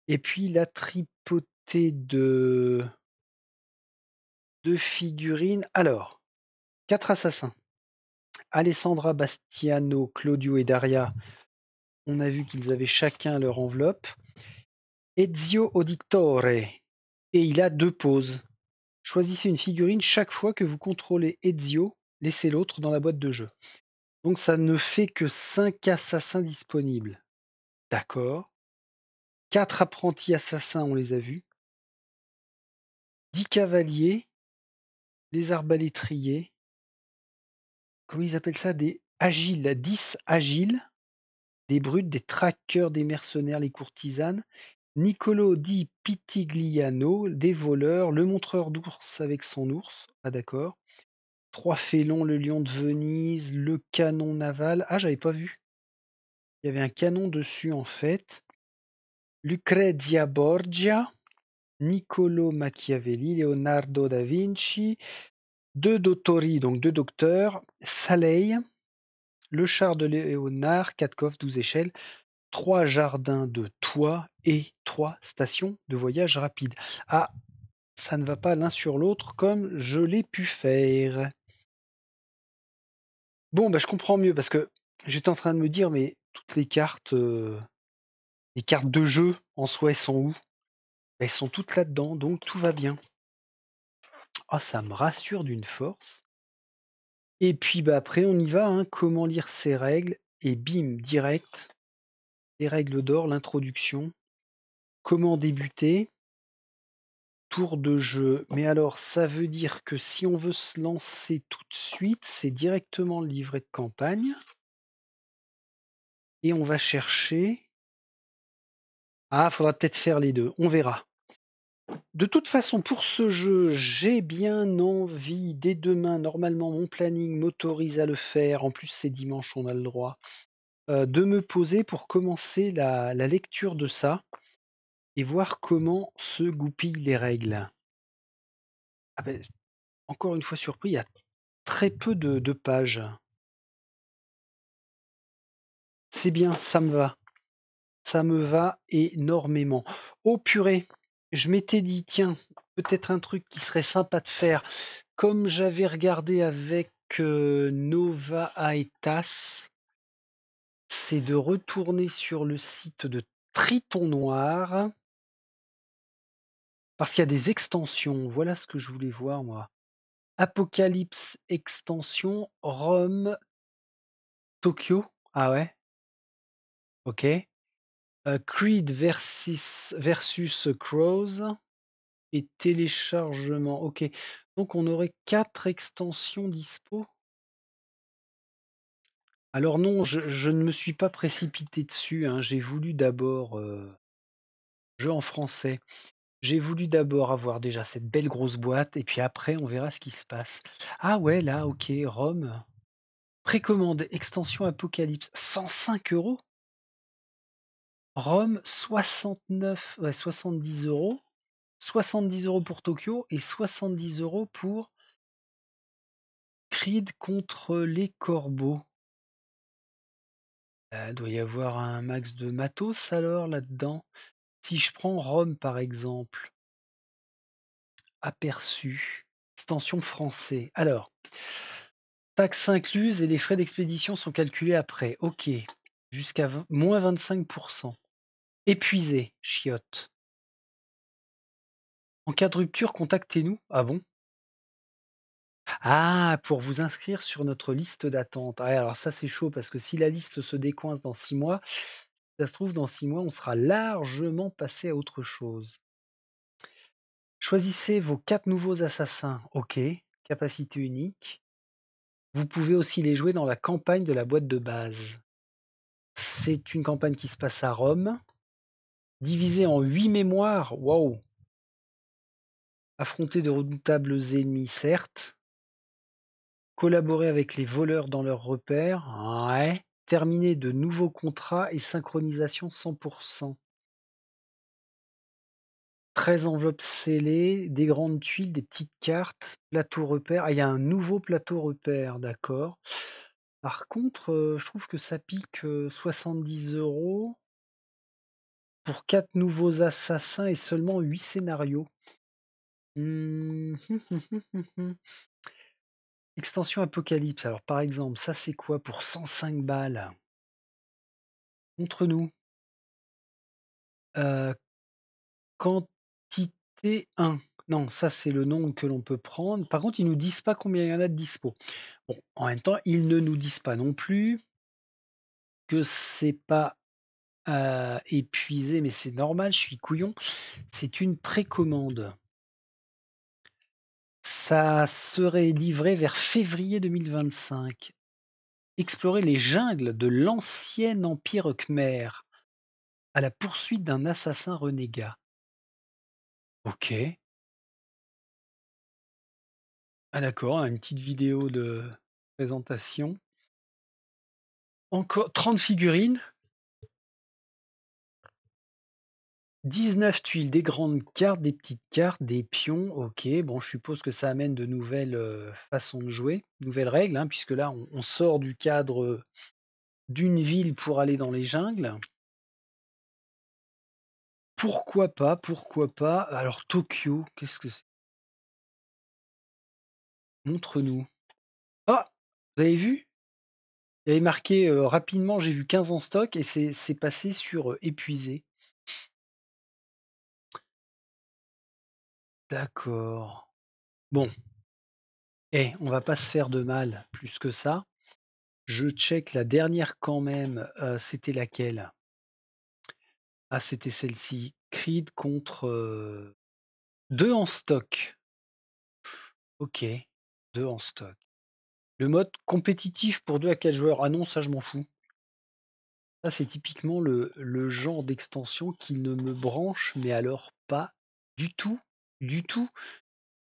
Et puis la tripotée de figurines. Alors, 4 assassins. Alessandra, Bastiano, Claudio et Daria. On a vu qu'ils avaient chacun leur enveloppe. Ezio Auditore. Et il a 2 poses. Choisissez une figurine chaque fois que vous contrôlez Ezio, laissez l'autre dans la boîte de jeu. Donc ça ne fait que 5 assassins disponibles. D'accord. 4 apprentis assassins, on les a vus. 10 cavaliers, des arbalétriers. Comment ils appellent ça? Des agiles, 10 agiles, des brutes, des traqueurs, des mercenaires, les courtisanes. Niccolo di Pitigliano, des voleurs, le montreur d'ours avec son ours. Ah d'accord. 3 félons, le lion de Venise, le canon naval. Ah, j'avais pas vu. Il y avait un canon dessus en fait. Lucrezia Borgia, Niccolo Machiavelli, Leonardo da Vinci, 2 dottori, donc 2 docteurs, Saleil, le char de Léonard, 4 coffres, 12 échelles, 3 jardins de toit et 3 stations de voyage rapide. Ah, ça ne va pas l'un sur l'autre comme je l'ai pu faire. Bon, bah, je comprends mieux parce que j'étais en train de me dire, mais toutes les cartes de jeu en soi, elles sont où? Elles sont toutes là-dedans, donc tout va bien. Ah, ça me rassure d'une force. Et puis bah après on y va, hein. Comment lire ces règles? Et bim, direct, les règles d'or, l'introduction. Comment débuter? Tour de jeu. Mais alors ça veut dire que si on veut se lancer tout de suite, c'est directement le livret de campagne. Et on va chercher. Ah, faudra peut-être faire les deux, on verra. De toute façon, pour ce jeu, j'ai bien envie, dès demain, normalement mon planning m'autorise à le faire, en plus c'est dimanche, on a le droit, de me poser pour commencer la lecture de ça et voir comment se goupillent les règles. Ah ben, encore une fois surpris, il y a très peu de pages. C'est bien, ça me va. Ça me va énormément. Oh purée, je m'étais dit, tiens, peut-être un truc qui serait sympa de faire. Comme j'avais regardé avec Nova Aetas, c'est de retourner sur le site de Triton Noir, parce qu'il y a des extensions. Voilà ce que je voulais voir, moi. Apocalypse extension, Rome, Tokyo. Ah ouais, ok. Creed versus Crows. et téléchargement. Ok. Donc on aurait 4 extensions dispo. Alors non, je ne me suis pas précipité dessus, hein. J'ai voulu d'abord, jeu en français, j'ai voulu d'abord avoir déjà cette belle grosse boîte et puis après on verra ce qui se passe. Ah ouais, là, ok, Rome, précommande, extension Apocalypse, 105 €. Rome, 69, ouais, 70 €. 70 € pour Tokyo et 70 € pour Creed contre les corbeaux. Doit y avoir un max de matos alors là-dedans. Si je prends Rome par exemple, aperçu, extension français. Alors, taxes incluses et les frais d'expédition sont calculés après. Ok, jusqu'à moins 25%. Épuisé, chiotte. En cas de rupture, contactez-nous. Ah bon? Ah, pour vous inscrire sur notre liste d'attente. Ah, alors ça c'est chaud parce que si la liste se décoince dans 6 mois, ça se trouve dans 6 mois on sera largement passé à autre chose. Choisissez vos 4 nouveaux assassins. Ok, capacité unique. Vous pouvez aussi les jouer dans la campagne de la boîte de base. C'est une campagne qui se passe à Rome, divisée en 8 mémoires. Waouh! Affronter de redoutables ennemis, certes. Collaborer avec les voleurs dans leurs repères. Ouais. Terminer de nouveaux contrats et synchronisation 100%. 13 enveloppes scellées, des grandes tuiles, des petites cartes, plateau repère. Ah, il y a un nouveau plateau repère, d'accord. Par contre, je trouve que ça pique 70 € pour 4 nouveaux assassins et seulement 8 scénarios. Mmh. Extension Apocalypse. Alors par exemple, ça c'est quoi pour 105 balles? Contre nous. Quantité 1. Non, ça c'est le nombre que l'on peut prendre. Par contre, ils nous disent pas combien il y en a de dispo. Bon, en même temps, ils ne nous disent pas non plus que c'est pas épuisé, mais c'est normal, je suis couillon. C'est une précommande. Ça serait livré vers février 2025. Explorer les jungles de l'ancien empire Khmer à la poursuite d'un assassin renégat. Ok. Ah d'accord, une petite vidéo de présentation. Encore 30 figurines, 19 tuiles, des grandes cartes, des petites cartes, des pions. Ok, bon, je suppose que ça amène de nouvelles façons de jouer, nouvelles règles, hein, puisque là, on sort du cadre d'une ville pour aller dans les jungles. Pourquoi pas, pourquoi pas. Alors, Tokyo, qu'est-ce que c'est? Montre-nous. Ah! Vous avez vu? Il y avait marqué rapidement, j'ai vu 15 en stock et c'est passé sur épuisé. D'accord. Bon, on va pas se faire de mal plus que ça. Je check la dernière quand même. C'était laquelle? Ah, c'était celle-ci. Creed contre 2 en stock. Ok, 2 en stock. Le mode compétitif pour 2 à 4 joueurs. Ah non, ça je m'en fous. Ça, c'est typiquement le genre d'extension qui ne me branche, mais alors pas du tout, du tout,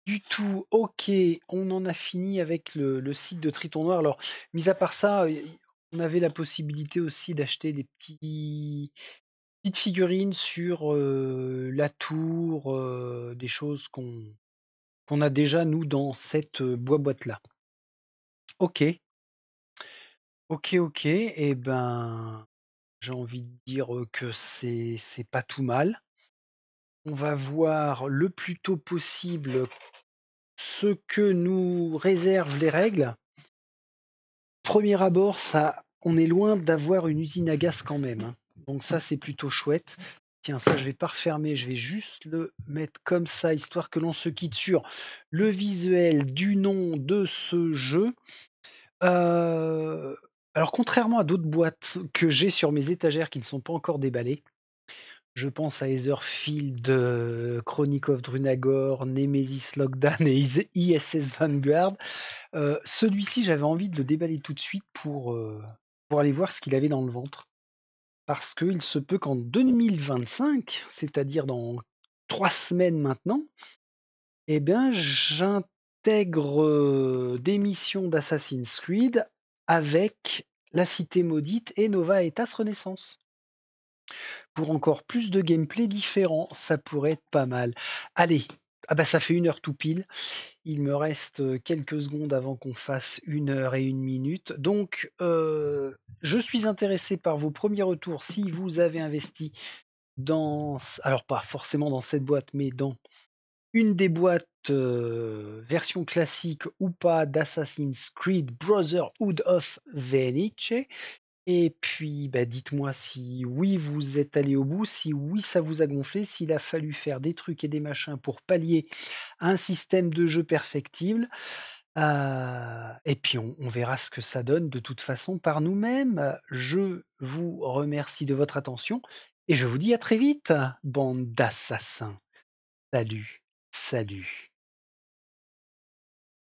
du tout. Ok, on en a fini avec le site de Triton Noir. Alors, mis à part ça, on avait la possibilité aussi d'acheter des petites figurines sur la tour, des choses qu'on a déjà, nous, dans cette boîte-là. Ok, ok, ok. Et ben, j'ai envie de dire que c'est pas tout mal. On va voir le plus tôt possible ce que nous réservent les règles. Premier abord, ça, on est loin d'avoir une usine à gaz quand même, hein. Donc ça, c'est plutôt chouette. Tiens, ça, je vais pas refermer, je vais juste le mettre comme ça, histoire que l'on se quitte sur le visuel du nom de ce jeu. Alors, contrairement à d'autres boîtes que j'ai sur mes étagères qui ne sont pas encore déballées, Je pense à Etherfield, Chronic of Drunagor, Nemesis Lockdown et ISS Vanguard. Celui-ci, j'avais envie de le déballer tout de suite pour aller voir ce qu'il avait dans le ventre. Parce qu'il se peut qu'en 2025, c'est-à-dire dans 3 semaines maintenant, eh bien, j'intègre des missions d'Assassin's Creed avec la Cité Maudite et Nova Etas Renaissance. Pour encore plus de gameplay différent, ça pourrait être pas mal. Allez, ah bah ça fait 1 heure tout pile. Il me reste quelques secondes avant qu'on fasse 1 heure et 1 minute. Donc, je suis intéressé par vos premiers retours si vous avez investi dans, alors pas forcément dans cette boîte, mais dans une des boîtes version classique ou pas d'Assassin's Creed Brotherhood of Venice. Et puis, bah, dites-moi si oui, vous êtes allé au bout, si oui, ça vous a gonflé, s'il a fallu faire des trucs et des machins pour pallier à un système de jeu perfectible. Et puis, on verra ce que ça donne de toute façon par nous-mêmes. Je vous remercie de votre attention et je vous dis à très vite, bande d'assassins. Salut, salut.